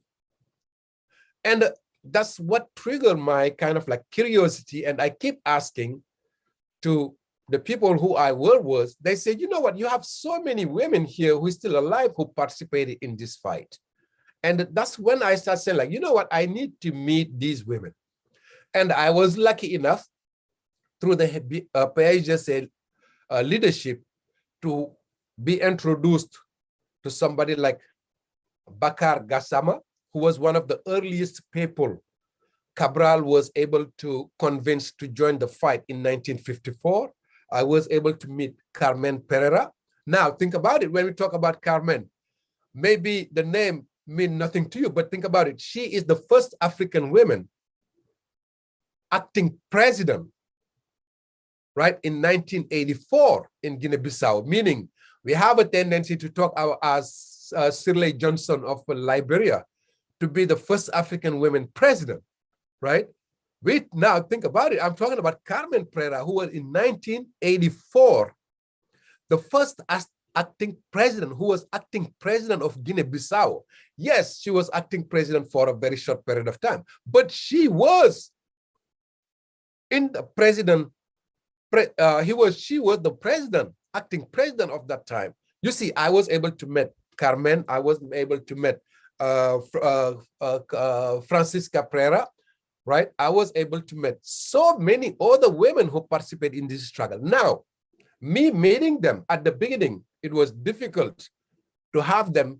And that's what triggered my kind of like curiosity. And I keep asking to the people who I work with, they said, you know what, you have so many women here who are still alive who participated in this fight. And that's when I started saying, like, you know what, I need to meet these women. And I was lucky enough through the PAIGC leadership to be introduced to somebody like Bakar Gassama, who was one of the earliest people Cabral was able to convince to join the fight in 1954. I was able to meet Carmen Pereira. Now, think about it. When we talk about Carmen, maybe the name means nothing to you, but think about it. She is the first African woman acting president, right, in 1984 in Guinea Bissau, meaning we have a tendency to talk as Shirley Johnson of Liberia to be the first African woman president, right? We now think about it. I'm talking about Carmen Pereira, who was in 1984, the first acting president, who was acting president of Guinea Bissau. Yes, she was acting president for a very short period of time, but she was in the president. She was the president, acting president of that time. You see, I was able to meet Carmen. I was able to meet Francisca Pereira, right? I was able to meet so many other women who participate in this struggle. Now, me meeting them at the beginning, it was difficult to have them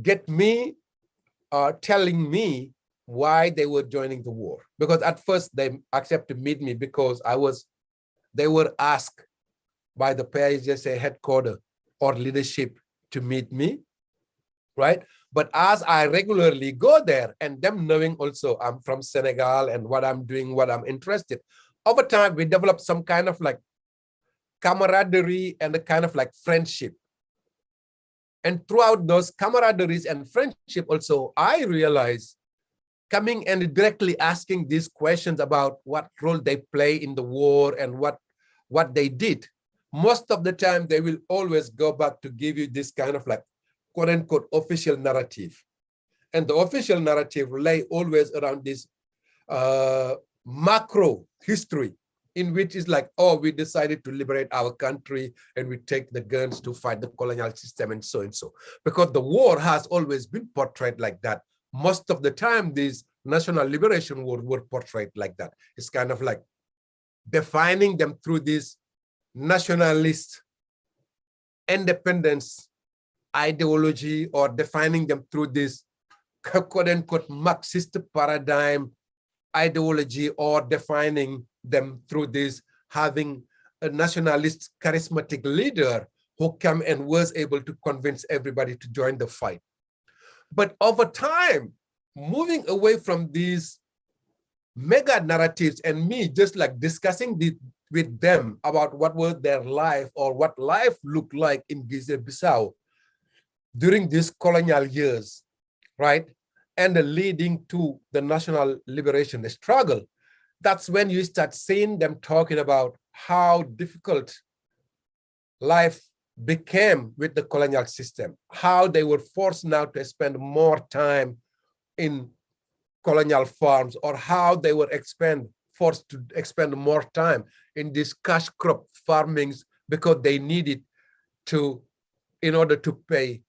get me telling me why they were joining the war. Because at first they accepted to meet me because they were asked by the PAIGC headquarters or leadership to meet me, right? But as I regularly go there and them knowing also I'm from Senegal and what I'm doing, what I'm interested, over time we develop some kind of like camaraderie and a kind of like friendship. And throughout those camaraderies and friendship also, I realized coming and directly asking these questions about what role they play in the war and what they did, most of the time they will always go back to give you this kind of like quote unquote official narrative. And the official narrative lay always around this macro history in which is like, oh, we decided to liberate our country and we take the guns to fight the colonial system and so and so. Because the war has always been portrayed like that. Most of the time, these national liberation wars were portrayed like that. It's kind of like defining them through this nationalist independence ideology or defining them through this quote unquote Marxist paradigm ideology or defining them through this having a nationalist charismatic leader who came and was able to convince everybody to join the fight. But over time, moving away from these mega narratives and me just like discussing with them about what was their life or what life looked like in Guinea Bissau during these colonial years, right? And leading to the national liberation struggle, that's when you start seeing them talking about how difficult life became with the colonial system, how they were forced now to spend more time in colonial farms, or how they were forced to expend more time in these cash crop farmings because they needed to, in order to pay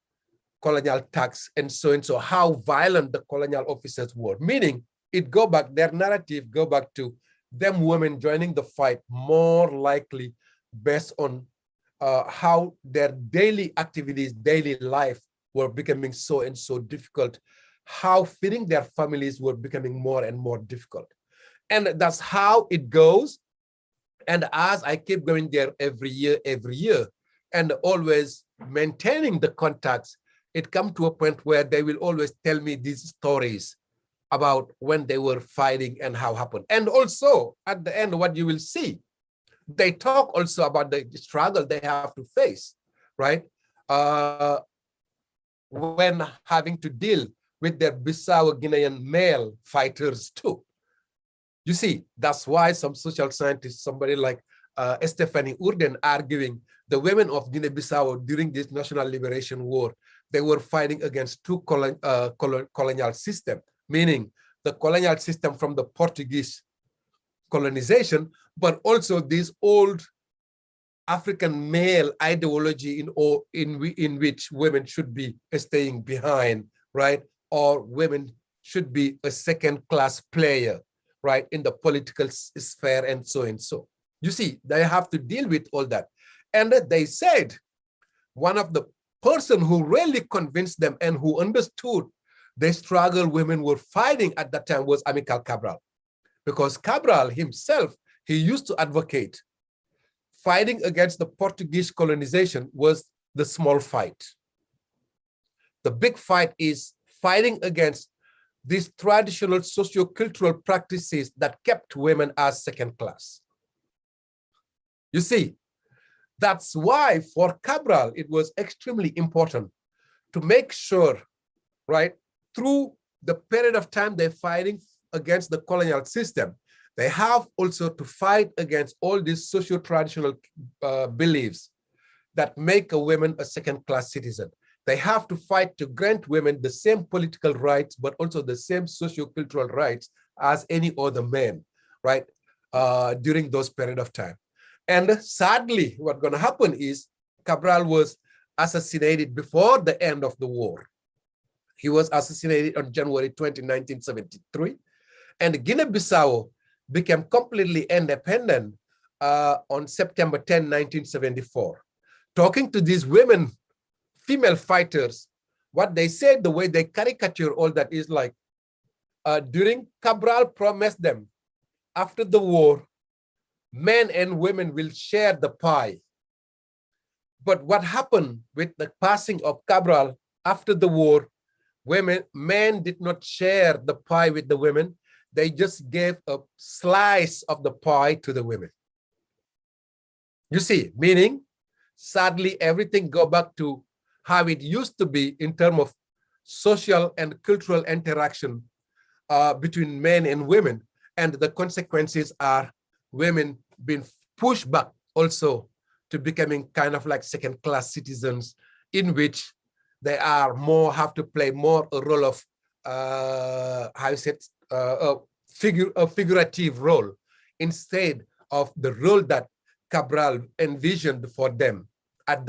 colonial tax and so, how violent the colonial officers were, meaning their narrative go back to them women joining the fight more likely based on how their daily activities, daily life were becoming so and so difficult, how feeding their families were becoming more and more difficult. And that's how it goes. And as I keep going there every year, and always maintaining the contacts, it comes to a point where they will always tell me these stories about when they were fighting and how happened. And also at the end, what you will see, they talk also about the struggle they have to face, right? When having to deal with their Bissau Guinean male fighters too. You see, that's why some social scientists, somebody like Stephanie Urden, arguing the women of Guinea-Bissau during this national liberation war, they were fighting against two colonial systems, meaning the colonial system from the Portuguese colonization, but also this old African male ideology in which women should be staying behind, right? Or women should be a second-class player, right, in the political sphere and so and so. You see, they have to deal with all that. And they said one of the person who really convinced them and who understood the struggle women were fighting at that time was Amilcar Cabral. Because Cabral himself, he used to advocate fighting against the Portuguese colonization was the small fight. The big fight is fighting against these traditional socio-cultural practices that kept women as second class. You see, that's why for Cabral, it was extremely important to make sure, right, through the period of time they're fighting against the colonial system, they have also to fight against all these socio-traditional beliefs that make a woman a second-class citizen. They have to fight to grant women the same political rights, but also the same socio-cultural rights as any other man, right, during those period of time. And sadly, what's going to happen is Cabral was assassinated before the end of the war. He was assassinated on January 20, 1973, and Guinea-Bissau became completely independent on September 10, 1974. Talking to these women, female fighters, what they said, the way they caricature all that is like, during Cabral promised them, after the war, men and women will share the pie. But what happened with the passing of Cabral after the war, men did not share the pie with the women. They just gave a slice of the pie to the women. You see, meaning, sadly, everything go back to how it used to be in terms of social and cultural interaction between men and women. And the consequences are women being pushed back also to becoming kind of like second-class citizens, in which they are have to play more a role of, a figurative role instead of the role that Cabral envisioned for them at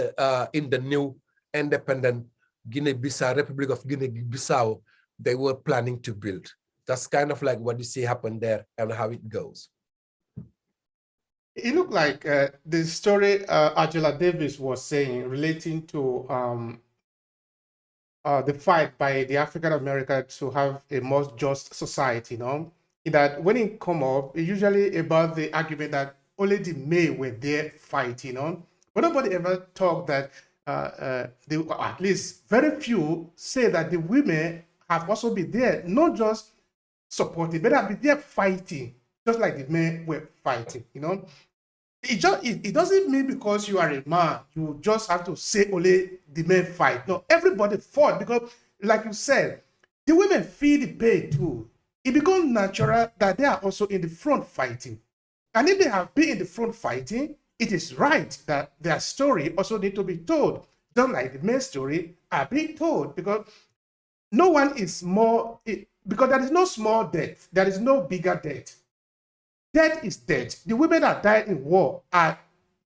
in the new independent Guinea-Bissau, Republic of Guinea-Bissau, they were planning to build. That's kind of like what you see happen there and how it goes. It looked like the story Angela Davis was saying relating to the fight by the African Americans to have a more just society, in that when it come up, it's usually about the argument that only the men were there fighting, but nobody ever talked that, at least very few say that the women have also been there, not just supporting, but have been there fighting, just like the men were fighting, It doesn't mean because you are a man, you just have to say only the men fight. No, everybody fought because, like you said, the women feel the pain too. It becomes natural that they are also in the front fighting. And if they have been in the front fighting, it is right that their story also need to be told. Just like the men's story are being told, because no one is more, because there is no small death, there is no bigger death. Death is death. The women that died in war are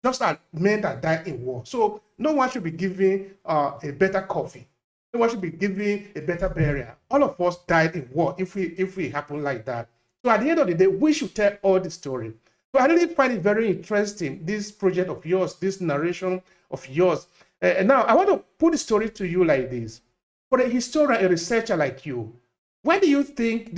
just like men that died in war. So no one should be giving a better coffee. No one should be giving a better burial. All of us died in war if we happen like that. So at the end of the day, we should tell all the story. So I really find it very interesting, this project of yours, this narration of yours. And now I want to put the story to you like this. For a historian, a researcher like you, why do you think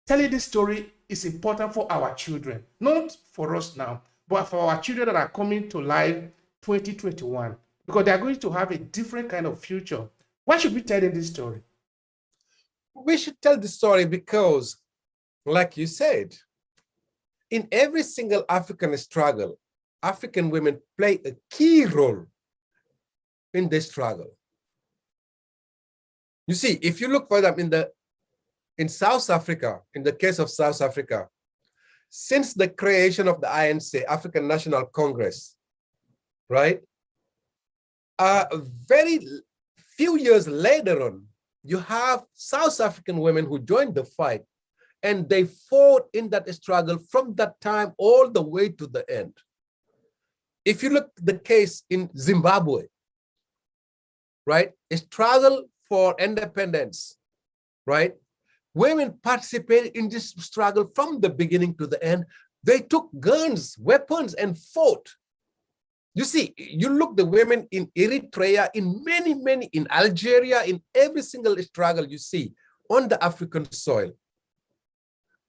telling this story is important for our children? Not for us now, but for our children that are coming to life 2021, because they are going to have a different kind of future. Why should we tell them this story? We should tell the story because, like you said, in every single African struggle, African women play a key role in this struggle. You see, if you look for them in South Africa, in the case of South Africa, since the creation of the ANC, African National Congress, right? Very few years later on, you have South African women who joined the fight, and they fought in that struggle from that time all the way to the end. If you look at the case in Zimbabwe, right? A struggle for independence, right? Women participated in this struggle from the beginning to the end. They took guns, weapons, and fought. You see, you look the women in Eritrea, in many, in Algeria, in every single struggle you see on the African soil.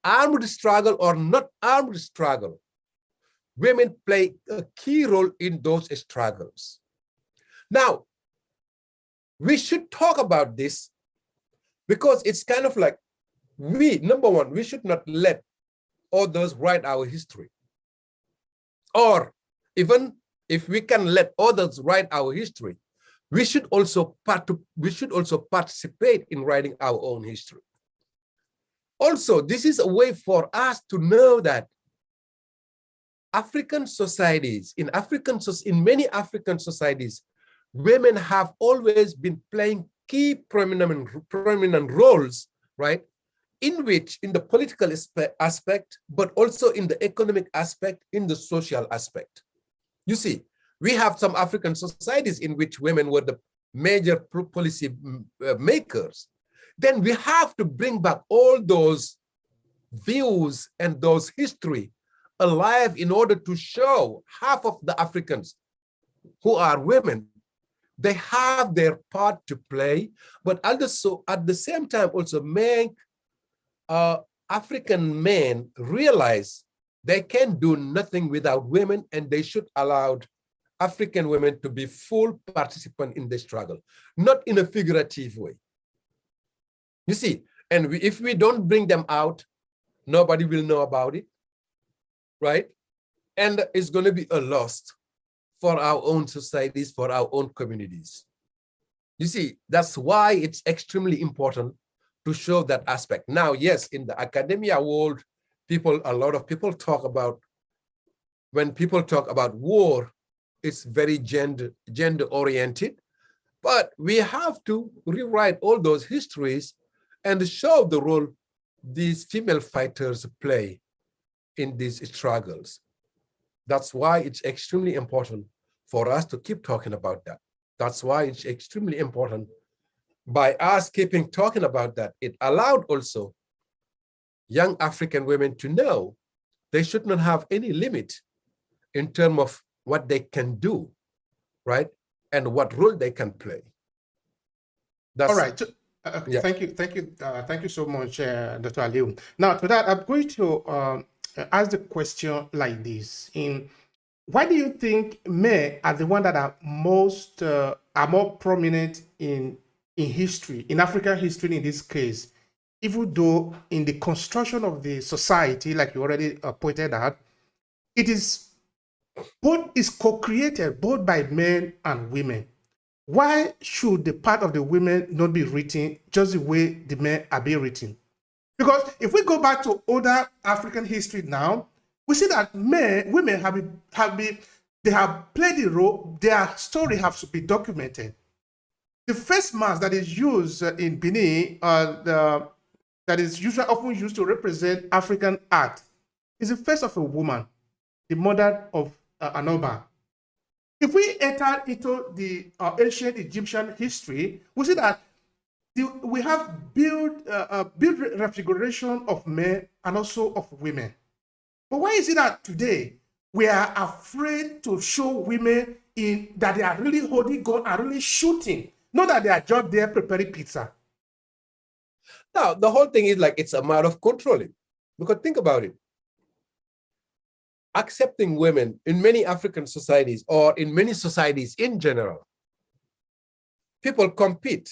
Armed struggle or not armed struggle, women play a key role in those struggles. Now, we should talk about this because it's kind of like number one, we should not let others write our history. Or even if we can let others write our history, we should also participate in writing our own history. Also, this is a way for us to know that African societies, in many African societies, women have always been playing key prominent roles, right? In the political aspect, but also in the economic aspect, in the social aspect. You see, we have some African societies in which women were the major policy makers. Then we have to bring back all those views and those history alive in order to show half of the Africans who are women, they have their part to play, but also at the same time also make African men realize they can do nothing without women, and they should allow African women to be full participant in the struggle, not in a figurative way. You see, and if we don't bring them out, nobody will know about it, right? And it's going to be a loss for our own societies, for our own communities. You see, that's why it's extremely important to show that aspect. Now, yes, in the academia world, a lot of people talk about, when people talk about war, it's very gender oriented, but we have to rewrite all those histories and show the role these female fighters play in these struggles. That's why it's extremely important for us to keep talking about that. That's why it's extremely important. By us keeping talking about that, it allowed also young African women to know they should not have any limit in terms of what they can do, right? And what role they can play. All right. Yeah. Thank you so much, Dr. Aliou. Now, to that, I'm going to ask the question like this: why do you think men are the ones that are more prominent in history, in African history in this case, even though in the construction of the society, like you already pointed out, it is co-created both by men and women? Why should the part of the women not be written just the way the men are being written? Because if we go back to older African history now, we see that women have played the role. Their story has to be documented. The first mask that is used in Benin, that is often used to represent African art, is the face of a woman, the mother of Anoba. If we enter into the ancient Egyptian history, we see that we have built refiguration of men and also of women. But why is it that today we are afraid to show women that they are really holding gun and really shooting? Not that they are just there preparing pizza. Now, the whole thing is like it's a matter of controlling. Because think about it. Accepting women in many African societies or in many societies in general, people compete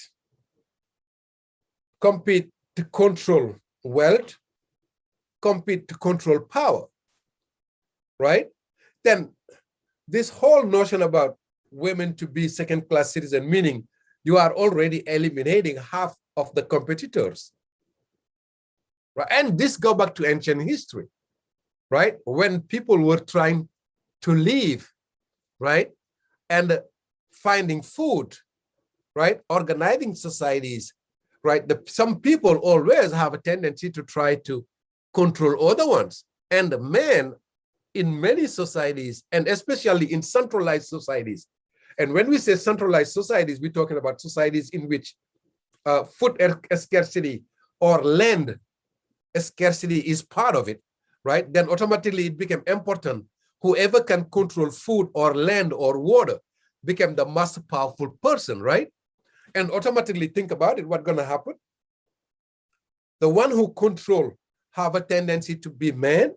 to control wealth, compete to control power, right? Then this whole notion about women to be second-class citizens, meaning you are already eliminating half of the competitors, right? And this go back to ancient history, right? When people were trying to live, right? And finding food, right? Organizing societies, right? Some people always have a tendency to try to control other ones. And men in many societies, and especially in centralized societies, and when we say centralized societies, we're talking about societies in which food scarcity or land scarcity is part of it, right? Then automatically it became important. Whoever can control food or land or water became the most powerful person, right? And automatically think about it, what's gonna happen? The one who control have a tendency to be men,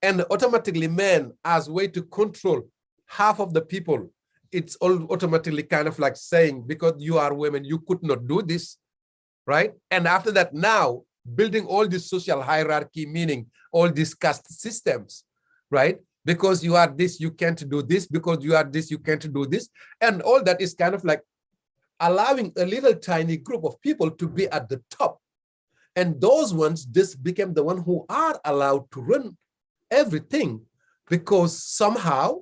and automatically men as way to control half of the people. It's all automatically kind of like saying, because you are women, you could not do this, right? And after that, now building all this social hierarchy, meaning all these caste systems, right? Because you are this, you can't do this. Because you are this, you can't do this. And all that is kind of like allowing a little tiny group of people to be at the top. And those ones just became the one who are allowed to run everything, because somehow,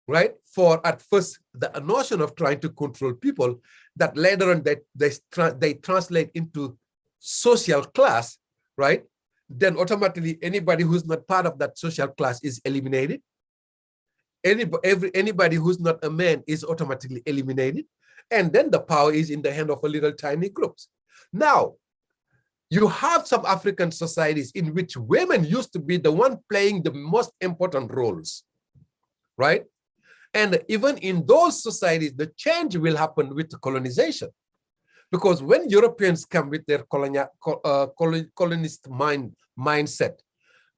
right, for at first the notion of trying to control people, that later on they translate into social class, right? Then automatically anybody who's not part of that social class is eliminated. Anybody who's not a man is automatically eliminated. And then the power is in the hand of a little tiny groups. Now, you have some African societies in which women used to be the one playing the most important roles, right? And even in those societies, the change will happen with colonization. Because when Europeans come with their colonist mindset,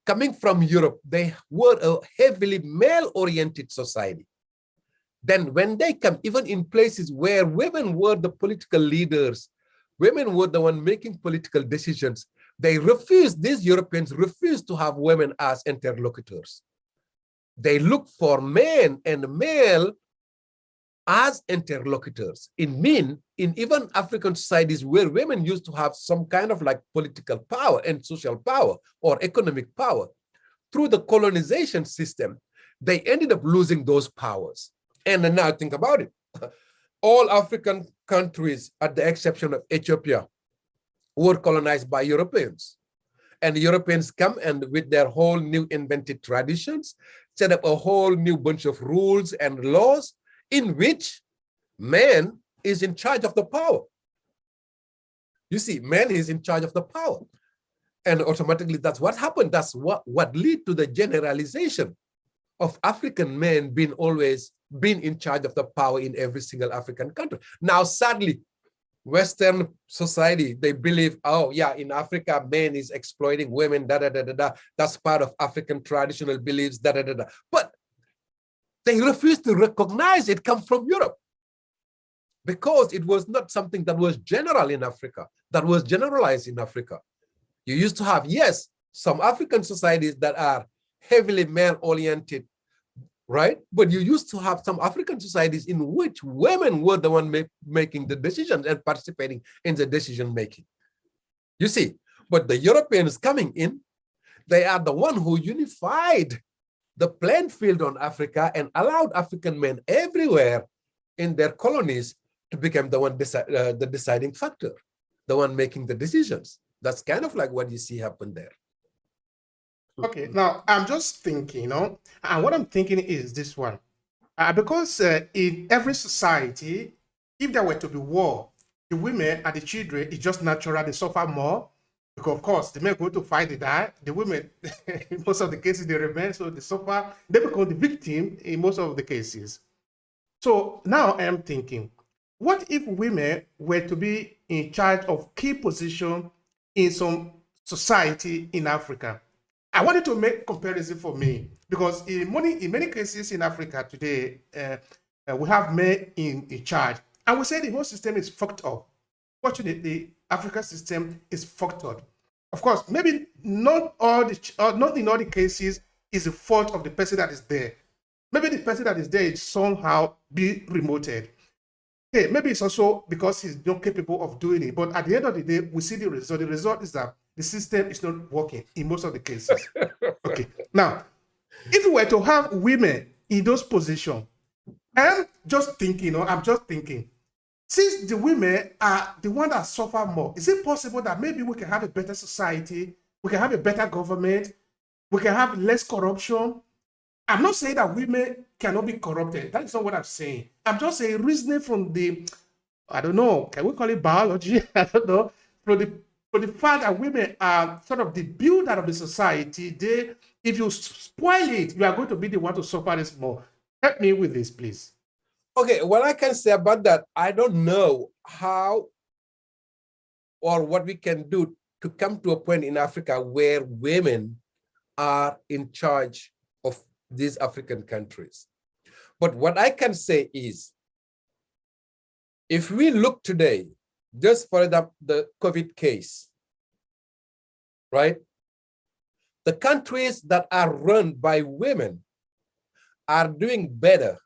coming from Europe, they were a heavily male-oriented society. Then when they come, even in places where women were the political leaders, women were the one making political decisions, these Europeans refused to have women as interlocutors. They look for men and male as interlocutors. In even African societies where women used to have some kind of like political power and social power or economic power, through the colonization system, they ended up losing those powers. And now think about it. All African countries, at the exception of Ethiopia, were colonized by Europeans. And the Europeans come and with their whole new invented traditions, set up a whole new bunch of rules and laws in which man is in charge of the power. You see, man is in charge of the power. And automatically that's what happened. That's what led to the generalization of African men being in charge of the power in every single African country. Now, sadly, Western society, they believe, oh yeah, in Africa, men is exploiting women, That's part of African traditional beliefs, But they refuse to recognize it comes from Europe, because it was not something that was general in Africa, that was generalized in Africa. You used to have, yes, some African societies that are heavily male-oriented, right? But you used to have some African societies in which women were the one making the decisions and participating in the decision-making. You see, but the Europeans coming in, they are the one who unified the playing field on Africa and allowed African men everywhere in their colonies to become the one the deciding factor, the one making the decisions. That's kind of like what you see happen there. Okay, now I'm just thinking, and what I'm thinking is this one. Because in every society, if there were to be war, the women and the children, it's just natural, they suffer more. Because, of course, the men go to fight, they die. The women, in most of the cases, they remain, so they suffer. They become the victim in most of the cases. So now I'm thinking, what if women were to be in charge of key position in some society in Africa? I wanted to make comparison for me because in many cases in Africa today, we have men in charge, and we say the whole system is fucked up. Fortunately, African system is fucked up. Of course, maybe not in all the cases is the fault of the person that is there. Maybe the person that is there is somehow be remoted. Okay, maybe it's also because he's not capable of doing it. But at the end of the day, we see the result. The result is that the system is not working in most of the cases. Okay. Now, if we were to have women in those positions, I'm just thinking, since the women are the ones that suffer more, is it possible that maybe we can have a better society, we can have a better government, we can have less corruption? I'm not saying that women cannot be corrupted. That is not what I'm saying. I'm just saying reasoning from the, I don't know, can we call it biology? I don't know. From the fact that women are sort of the builder of the society, if you spoil it, you are going to be the one to suffer this more. Help me with this, please. Okay, what I can say about that, I don't know how or what we can do to come to a point in Africa where women are in charge of these African countries. But what I can say is, if we look today, just for the COVID case, right? The countries that are run by women are doing better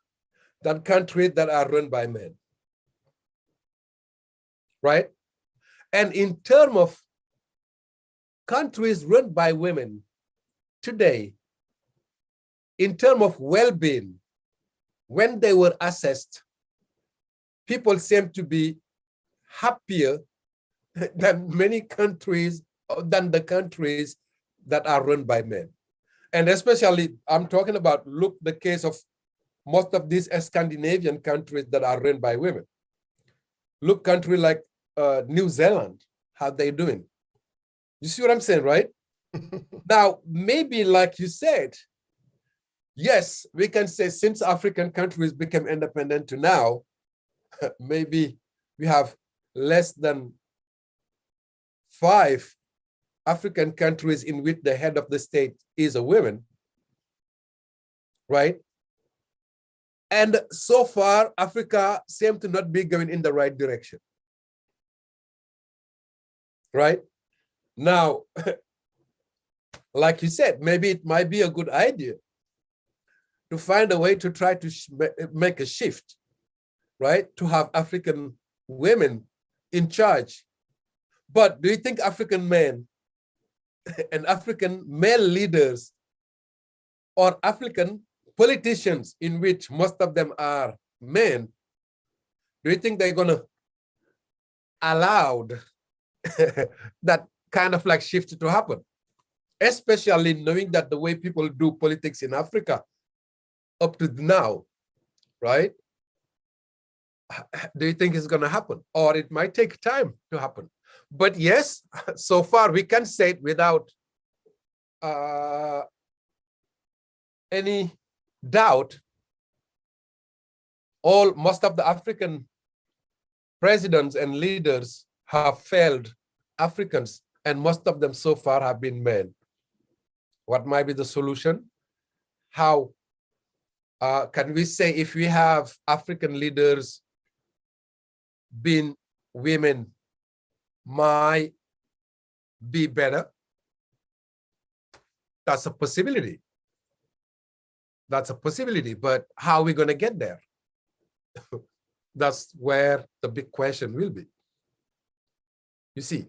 than countries that are run by men, right? And in terms of countries run by women today, in terms of well-being, when they were assessed, people seem to be happier than many countries, than the countries that are run by men. And especially, I'm talking about, look, the case of most of these Scandinavian countries that are run by women. Look, country like New Zealand, how they doing? You see what I'm saying, right? Now, maybe like you said, yes, we can say since African countries became independent to now, maybe we have less than 5 African countries in which the head of the state is a woman, right? And so far, Africa seems to not be going in the right direction, right? Now, like you said, maybe it might be a good idea to find a way to try to make a shift, right? To have African women in charge. But do you think African men and African male leaders or African politicians, in which most of them are men, do you think they're gonna allow that kind of like shift to happen? Especially knowing that the way people do politics in Africa up to now, right? Do you think it's gonna happen? Or it might take time to happen. But yes, so far we can say it without any doubt, most of the African presidents and leaders have failed Africans, and most of them so far have been men. What might be the solution? How can we say if we have African leaders being women might be better? That's a possibility. That's a possibility, but how are we going to get there? That's where the big question will be. You see?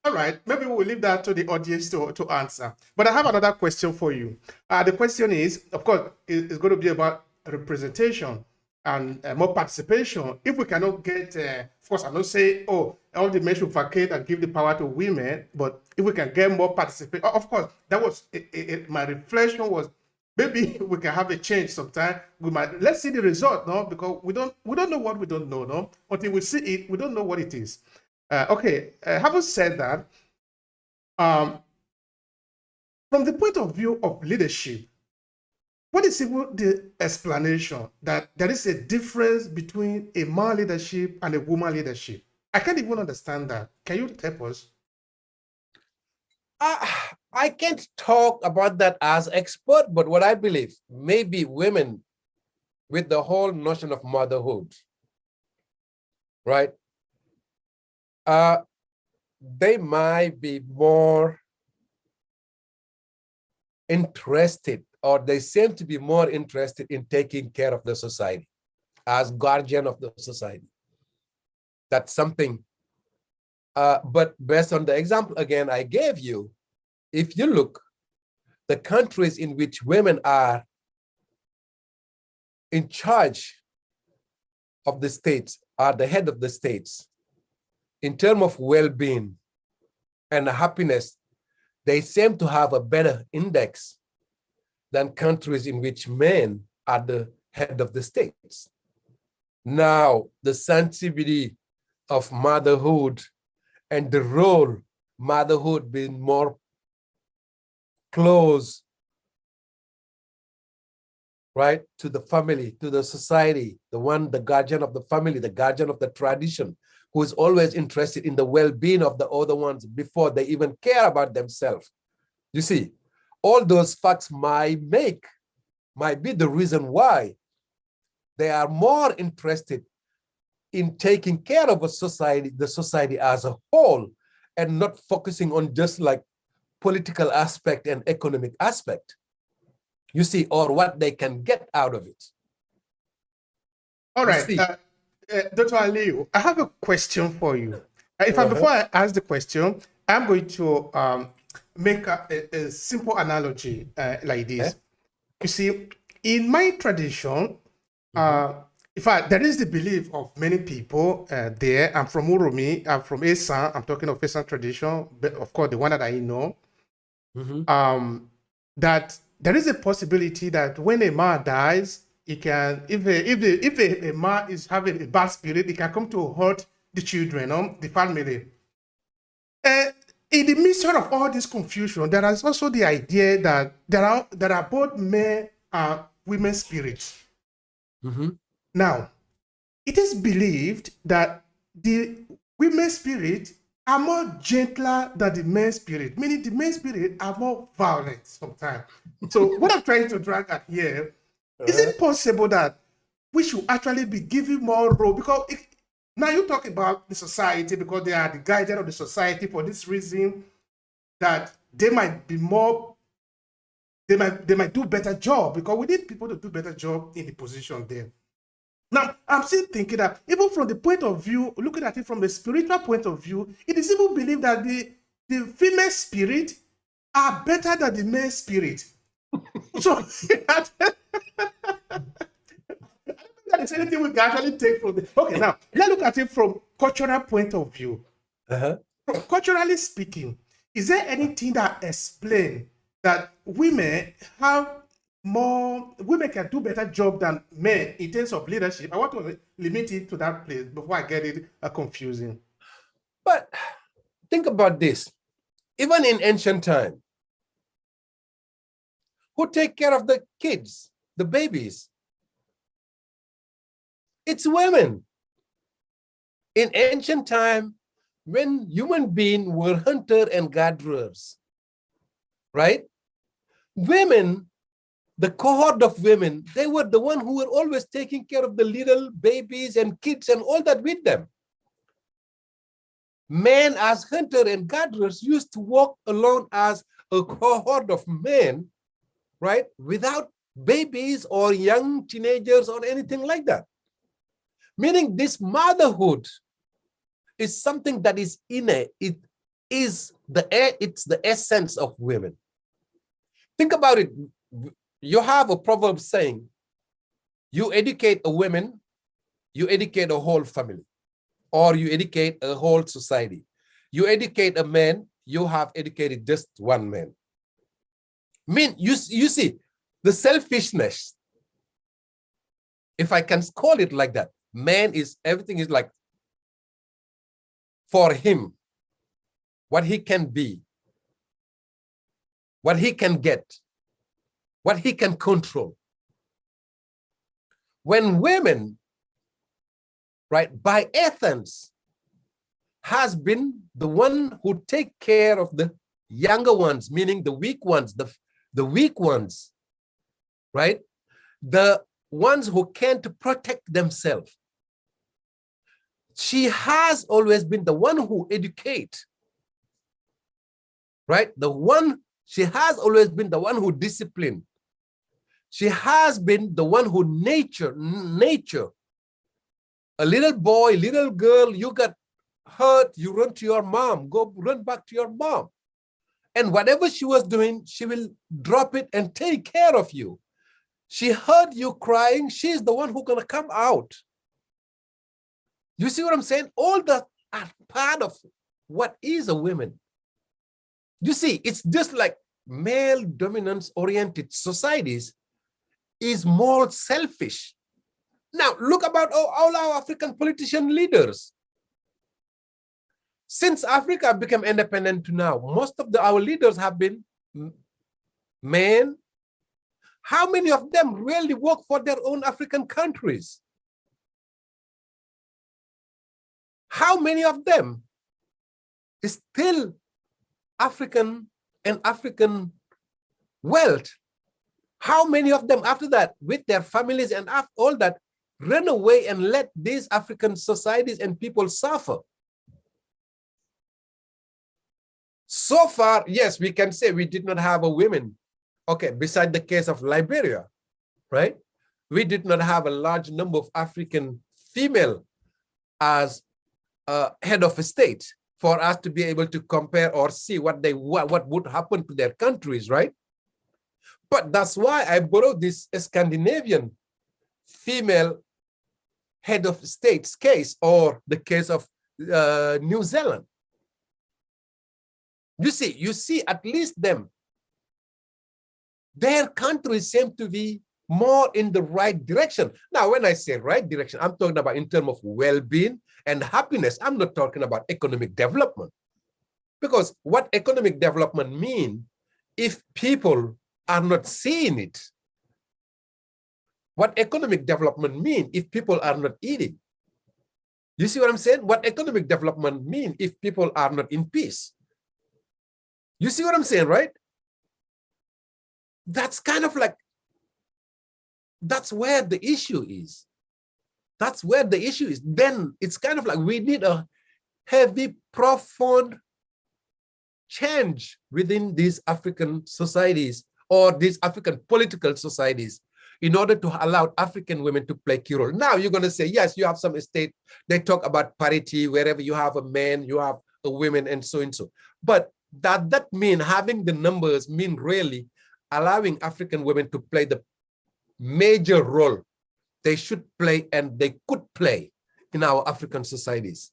All right, maybe we'll leave that to the audience to answer. But I have another question for you. The question is, of course, it's going to be about representation and more participation. If we cannot get, of course, I'm not saying, oh, all the men should vacate and give the power to women, but if we can get more participation, of course, that was my reflection was, maybe we can have a change sometime. Let's see the result, no? Because we don't know what we don't know, no? Until we see it, we don't know what it is. Okay, having said that, from the point of view of leadership, what is even the explanation that there is a difference between a man leadership and a woman leadership? I can't even understand that. Can you help us? I can't talk about that as expert, but what I believe, maybe women with the whole notion of motherhood, right? They might be more interested, or they seem to be more interested in taking care of the society as guardian of the society. That's something. But based on the example, again, I gave you, if you look, the countries in which women are in charge of the states, are the head of the states, in terms of well-being and happiness, they seem to have a better index than countries in which men are the head of the states. Now, the sensibility of motherhood and the role motherhood being more close, right, to the family, to the society, the guardian of the family, the guardian of the tradition, who is always interested in the well-being of the other ones before they even care about themselves. You see, all those facts might be the reason why they are more interested in taking care of a society, the society as a whole, and not focusing on just like political aspect and economic aspect, you see, or what they can get out of it. All right. Dr. Aliou, I have a question for you. Before I ask the question, I'm going to make a simple analogy like this. You see, in my tradition, in fact, there is the belief of many people there. I'm from Uromi, I'm from Esan, I'm talking of Esan tradition, but of course, the one that I know, that there is a possibility that when a man dies, he can, if a man is having a bad spirit, he can come to hurt the children, the family. In the midst of all this confusion, there is also the idea that there are both men and women spirits. Now, it is believed that the women's spirit are more gentler than the men's spirit, meaning the men's spirit are more violent sometimes. So what I'm trying to drag at here, is it possible that we should actually be giving more role? Because now you talk about the society, because they are the guardian of the society for this reason, that they might be more, they might do better job, because we need people to do better job in the position there. Now, I'm still thinking that even from the point of view, looking at it from a spiritual point of view, it is even believed that the female spirit are better than the male spirit. So, I don't think that is anything we can actually take from the... Okay, now, let's look at it from cultural point of view. Culturally speaking, is there anything that explains that women can do better job than men in terms of leadership? I want to limit it to that place before I get it confusing. But think about this. Even in ancient time, who take care of the kids, the babies? It's women. In ancient time, when human beings were hunter and gatherers, right? Women, the cohort of women, they were the one who were always taking care of the little babies and kids and all that with them. Men as hunter and gatherers used to walk alone as a cohort of men, right? Without babies or young teenagers or anything like that. Meaning this motherhood is something that is innate. It's the essence of women. Think about it. You have a proverb saying, you educate a woman, you educate a whole family, or you educate a whole society. You educate a man, you have educated just one man. I mean, you see, the selfishness, if I can call it like that, man is, everything is like for him, what he can be, what he can get, what he can control. When women, right, by essence, has been the one who take care of the younger ones, meaning the weak ones, the weak ones, right? The ones who can't protect themselves. She has always been the one who educate, right? She has always been the one who discipline. She has been the one who nature. A little boy, little girl, you got hurt, you run to your mom, go run back to your mom. And whatever she was doing, she will drop it and take care of you. She heard you crying, she's the one who's gonna come out. You see what I'm saying? All that are part of what is a woman. You see, it's just like male dominance-oriented societies is more selfish. Now, look about all our African politician leaders. Since Africa became independent to now, most of our leaders have been men. How many of them really work for their own African countries? How many of them is still African and African wealth? How many of them after that, with their families and all that, run away and let these African societies and people suffer? So far, yes, we can say we did not have a women. Okay, beside the case of Liberia, right? We did not have a large number of African female as head of a state for us to be able to compare or see what would happen to their countries, right? But that's why I borrowed this Scandinavian female head of state's case, or the case of New Zealand. You see, at least their countries seem to be more in the right direction. Now, when I say right direction, I'm talking about in terms of well-being and happiness. I'm not talking about economic development. Because what economic development means, if people are not seeing it, what economic development means if people are not eating? You see what I'm saying? What economic development means if people are not in peace? You see what I'm saying, right? That's kind of like, that's where the issue is. That's where the issue is. Then it's kind of like we need a heavy, profound change within these African societies or these African political societies in order to allow African women to play a key role. Now you're going to say, yes, you have some state, they talk about parity, wherever you have a man, you have a woman, and so and so. But that mean having the numbers mean really allowing African women to play the major role they should play and they could play in our African societies.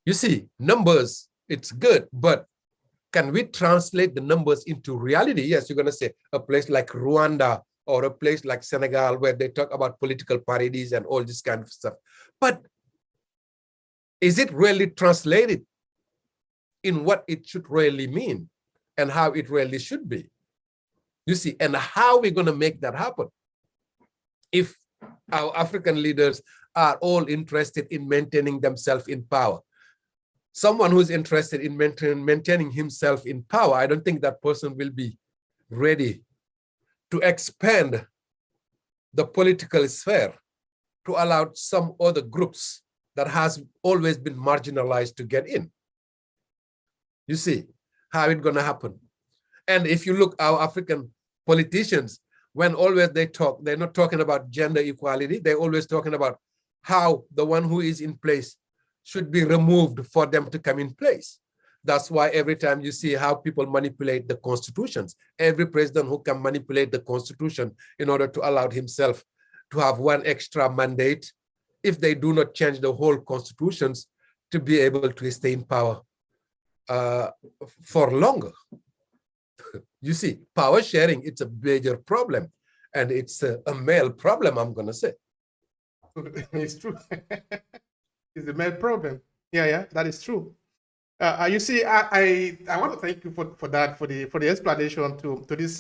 You see, numbers, it's good, but can we translate the numbers into reality? Yes, you're going to say a place like Rwanda or a place like Senegal where they talk about political parities and all this kind of stuff. But is it really translated in what it should really mean and how it really should be? You see, and how we're going to make that happen if our African leaders are all interested in maintaining themselves in power. Someone who's interested in maintaining himself in power, I don't think that person will be ready to expand the political sphere to allow some other groups that has always been marginalized to get in. You see how it's going to happen. And if you look our African politicians, when always they talk, they're not talking about gender equality. They're always talking about how the one who is in place should be removed for them to come in place. That's why every time you see how people manipulate the constitutions, every president who can manipulate the constitution in order to allow himself to have one extra mandate, if they do not change the whole constitutions to be able to stay in power for longer. You see, power sharing, it's a major problem, and it's a male problem, I'm going to say. It's true. It's a male problem. Yeah, that is true. You see, I want to thank you for that, for the explanation to this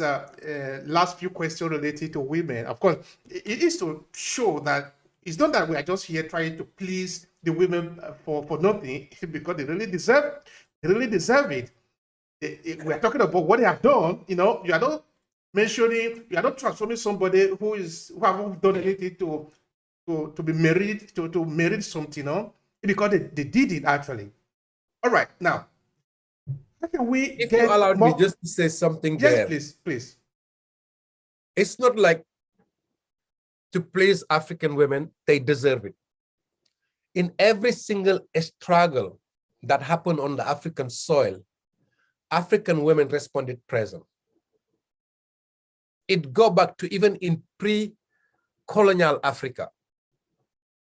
last few questions related to women. Of course, it is to show that it's not that we are just here trying to please the women for nothing, because they really deserve it. We are talking about what they have done. You know, you are not mentioning, you are not transforming somebody who haven't done anything to be married, to merit something, no, because they did it actually. All right, now how can we If you get allowed me more? just to say something Yes, there, please. it's not like to please African women, they deserve it. In every single struggle that happened on the African soil, African women responded present. It go back to even in pre-colonial Africa.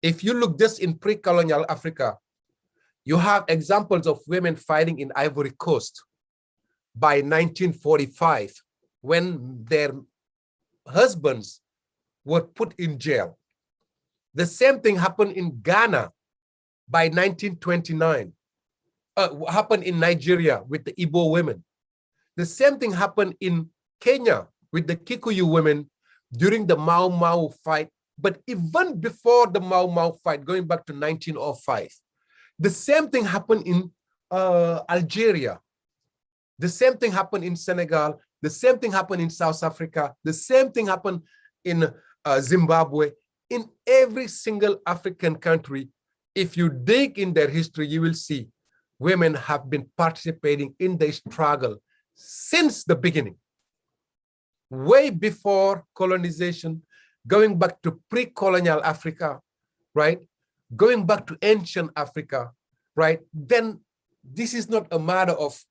If you look just in pre-colonial Africa, you have examples of women fighting in Ivory Coast by 1945, when their husbands were put in jail. The same thing happened in Ghana by 1929, happened in Nigeria with the Igbo women. The same thing happened in Kenya with the Kikuyu women during the Mau Mau fight. But even before the Mau Mau fight, going back to 1905, the same thing happened in Algeria. The same thing happened in Senegal. The same thing happened in South Africa. The same thing happened in Zimbabwe. In every single African country, if you dig in their history, you will see women have been participating in the struggle since the beginning, way before colonization, going back to pre-colonial Africa, right? Going back to ancient Africa, right? Then this is not a matter of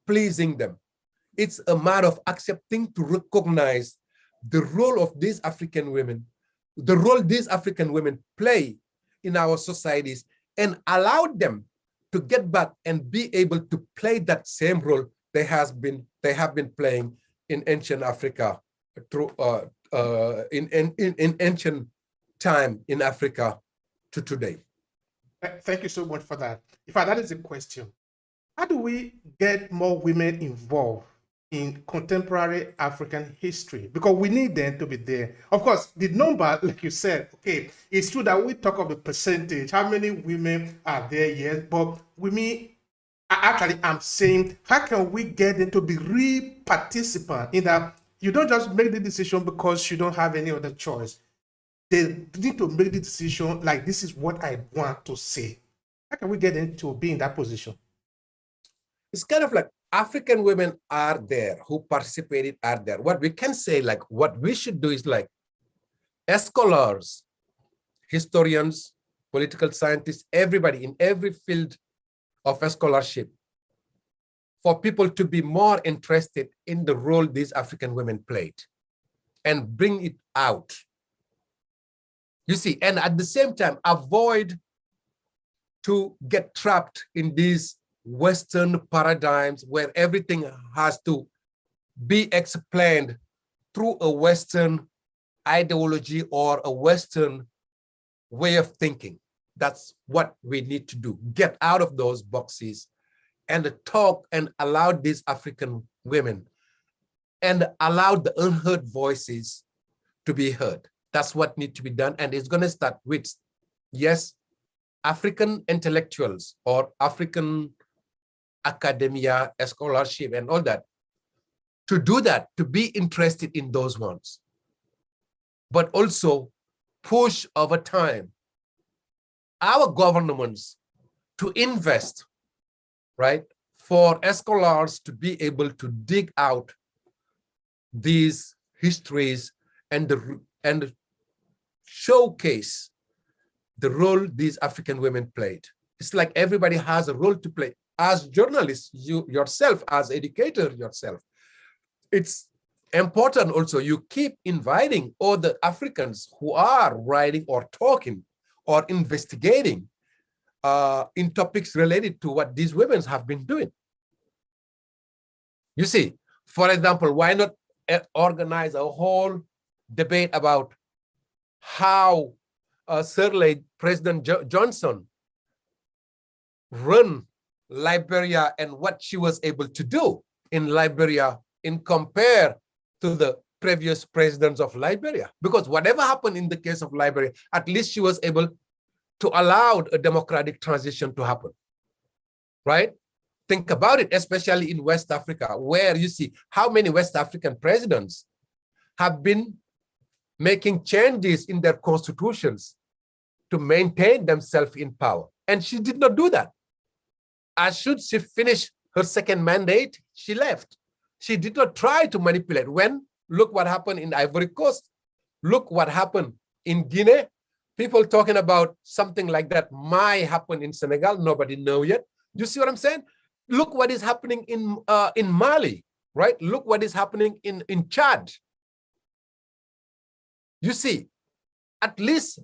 pleasing them. It's a matter of accepting to recognize the role of these African women, the role these African women play in our societies, and allow them to get back and be able to play that same role they have been playing in ancient Africa, through in ancient time in Africa to today. Thank you so much for that. In fact, that is the question. How do we get more women involved in contemporary African history? Because we need them to be there. Of course, the number, like you said, okay, it's true that we talk of the percentage, how many women are there, yes, but I'm saying, how can we get them to be real participant in that? You don't just make the decision because you don't have any other choice. They need to make the decision like, this is what I want to say. How can we get them to be in that position? It's kind of like African women are there, who participated are there. What we can say, like, what we should do is like, as scholars, historians, political scientists, everybody in every field of scholarship, for people to be more interested in the role these African women played and bring it out. You see, and at the same time, avoid to get trapped in these Western paradigms where everything has to be explained through a Western ideology or a Western way of thinking. That's what we need to do. Get out of those boxes and talk and allow these African women and allow the unheard voices to be heard. That's what needs to be done. And it's going to start with, yes, African intellectuals or African academia, scholarship, and all that. To do that, to be interested in those ones, but also push over time our governments to invest, right, for scholars to be able to dig out these histories and showcase the role these African women played. It's like everybody has a role to play. As journalists, you yourself, as educator yourself, it's important also you keep inviting other Africans who are writing or talking or investigating in topics related to what these women have been doing. You see, for example, why not organize a whole debate about how President Johnson run Liberia and what she was able to do in Liberia in compare to the previous presidents of Liberia. Because whatever happened in the case of Liberia, at least she was able to allow a democratic transition to happen, right? Think about it, especially in West Africa, where you see how many West African presidents have been making changes in their constitutions to maintain themselves in power. And she did not do that. As soon as she finished her second mandate, she left. She did not try to manipulate. Look what happened in Ivory Coast. Look what happened in Guinea. People talking about something like that might happen in Senegal. Nobody knows yet. You see what I'm saying? Look what is happening in Mali, right? Look what is happening in Chad. You see, at least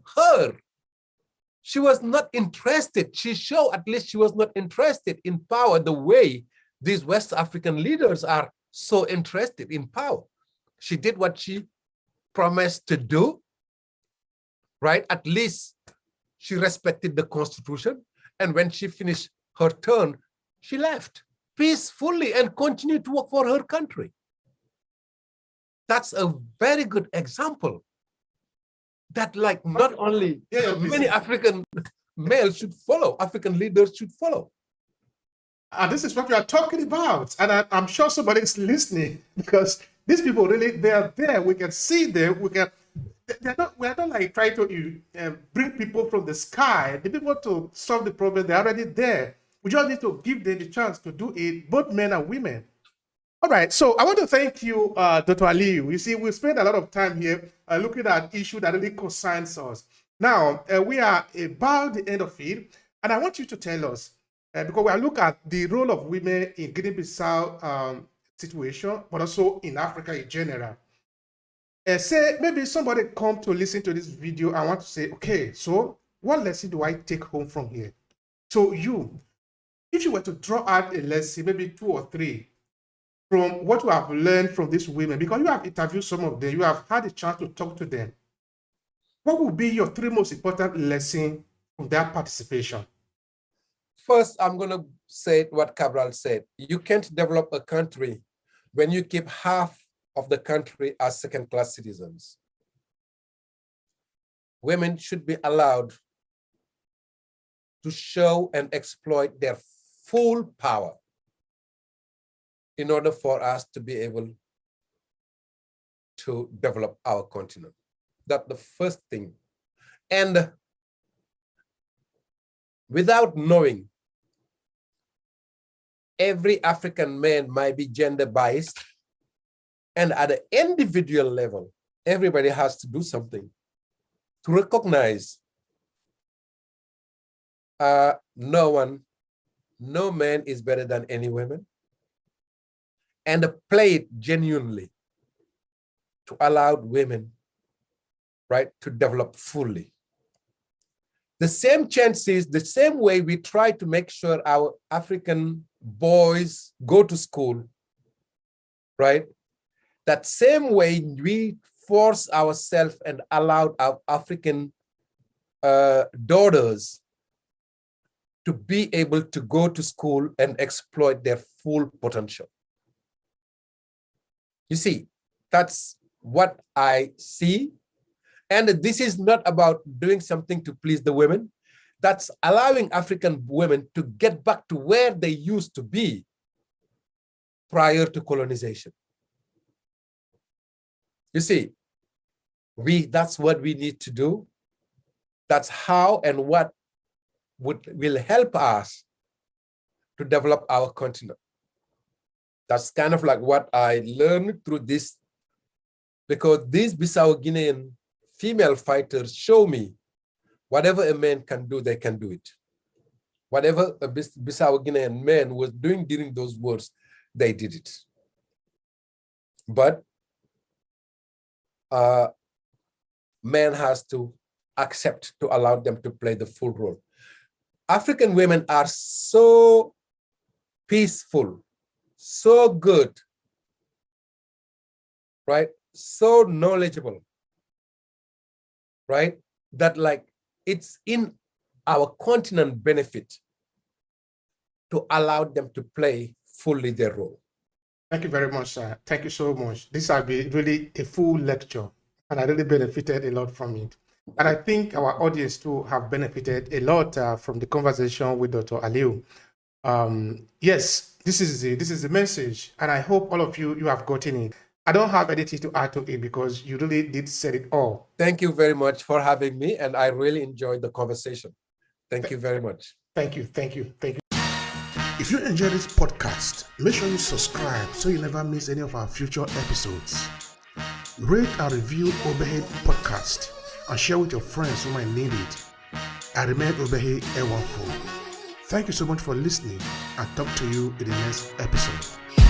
she was not interested. She showed at least she was not interested in power the way these West African leaders are so interested in power. She did what she promised to do, right? At least she respected the Constitution. And when she finished her term, she left peacefully and continued to work for her country. That's a very good example that not only many African males should follow, African leaders should follow. And this is what we are talking about. And I'm sure somebody is listening, because these people really, they are there. We can see them. We're not like trying to bring people from the sky. The people to solve the problem, they're already there. We just need to give them the chance to do it, both men and women. All right, so I want to thank you, Dr. Aliou. You see, we spent a lot of time here looking at issues that really concerns us. Now, we are about the end of it, and I want you to tell us, because we are looking at the role of women in Guinea-Bissau situation, but also in Africa in general. Say, maybe somebody come to listen to this video and want to say, okay, so what lesson do I take home from here? So if you were to draw out a lesson, maybe 2 or 3, from what you have learned from these women, because you have interviewed some of them, you have had a chance to talk to them, what would be your 3 most important lessons from their participation? First, I'm going to say what Cabral said. You can't develop a country when you keep half of the country as second-class citizens. Women should be allowed to show and exploit their full power in order for us to be able to develop our continent. That's the first thing. And without knowing, every African man might be gender biased, and at the individual level, everybody has to do something to recognize no man is better than any woman, and play it genuinely to allow women, right, to develop fully. The same chances, the same way we try to make sure our African boys go to school, right? That same way we force ourselves and allow our African daughters to be able to go to school and exploit their full potential. You see, that's what I see. And this is not about doing something to please the women. That's allowing African women to get back to where they used to be prior to colonization. You see, that's what we need to do. That's how and what will help us to develop our continent. That's kind of like what I learned through this, because these Bissau Guinean female fighters show me whatever a man can do, they can do it. Whatever a Bissau Guinean man was doing during those wars, they did it. But man has to accept to allow them to play the full role. African women are so peaceful, so good, right? So knowledgeable, right? That like it's in our continent benefit to allow them to play fully their role. Thank you very much, sir. Thank you so much. This has been really a full lecture, and I really benefited a lot from it. And I think our audience too have benefited a lot from the conversation with Dr. Aliou. Yes, this is the message, and I hope all of you have gotten it. I don't have anything to add to it because you really did say it all. Thank you very much for having me, and I really enjoyed the conversation. Thank you very much. Thank you. If you enjoyed this podcast, make sure you subscribe so you never miss any of our future episodes. Rate and review Obehi Podcast and share with your friends who might need it. I remain Obehi Ewanfo. Thank you so much for listening, and talk to you in the next episode.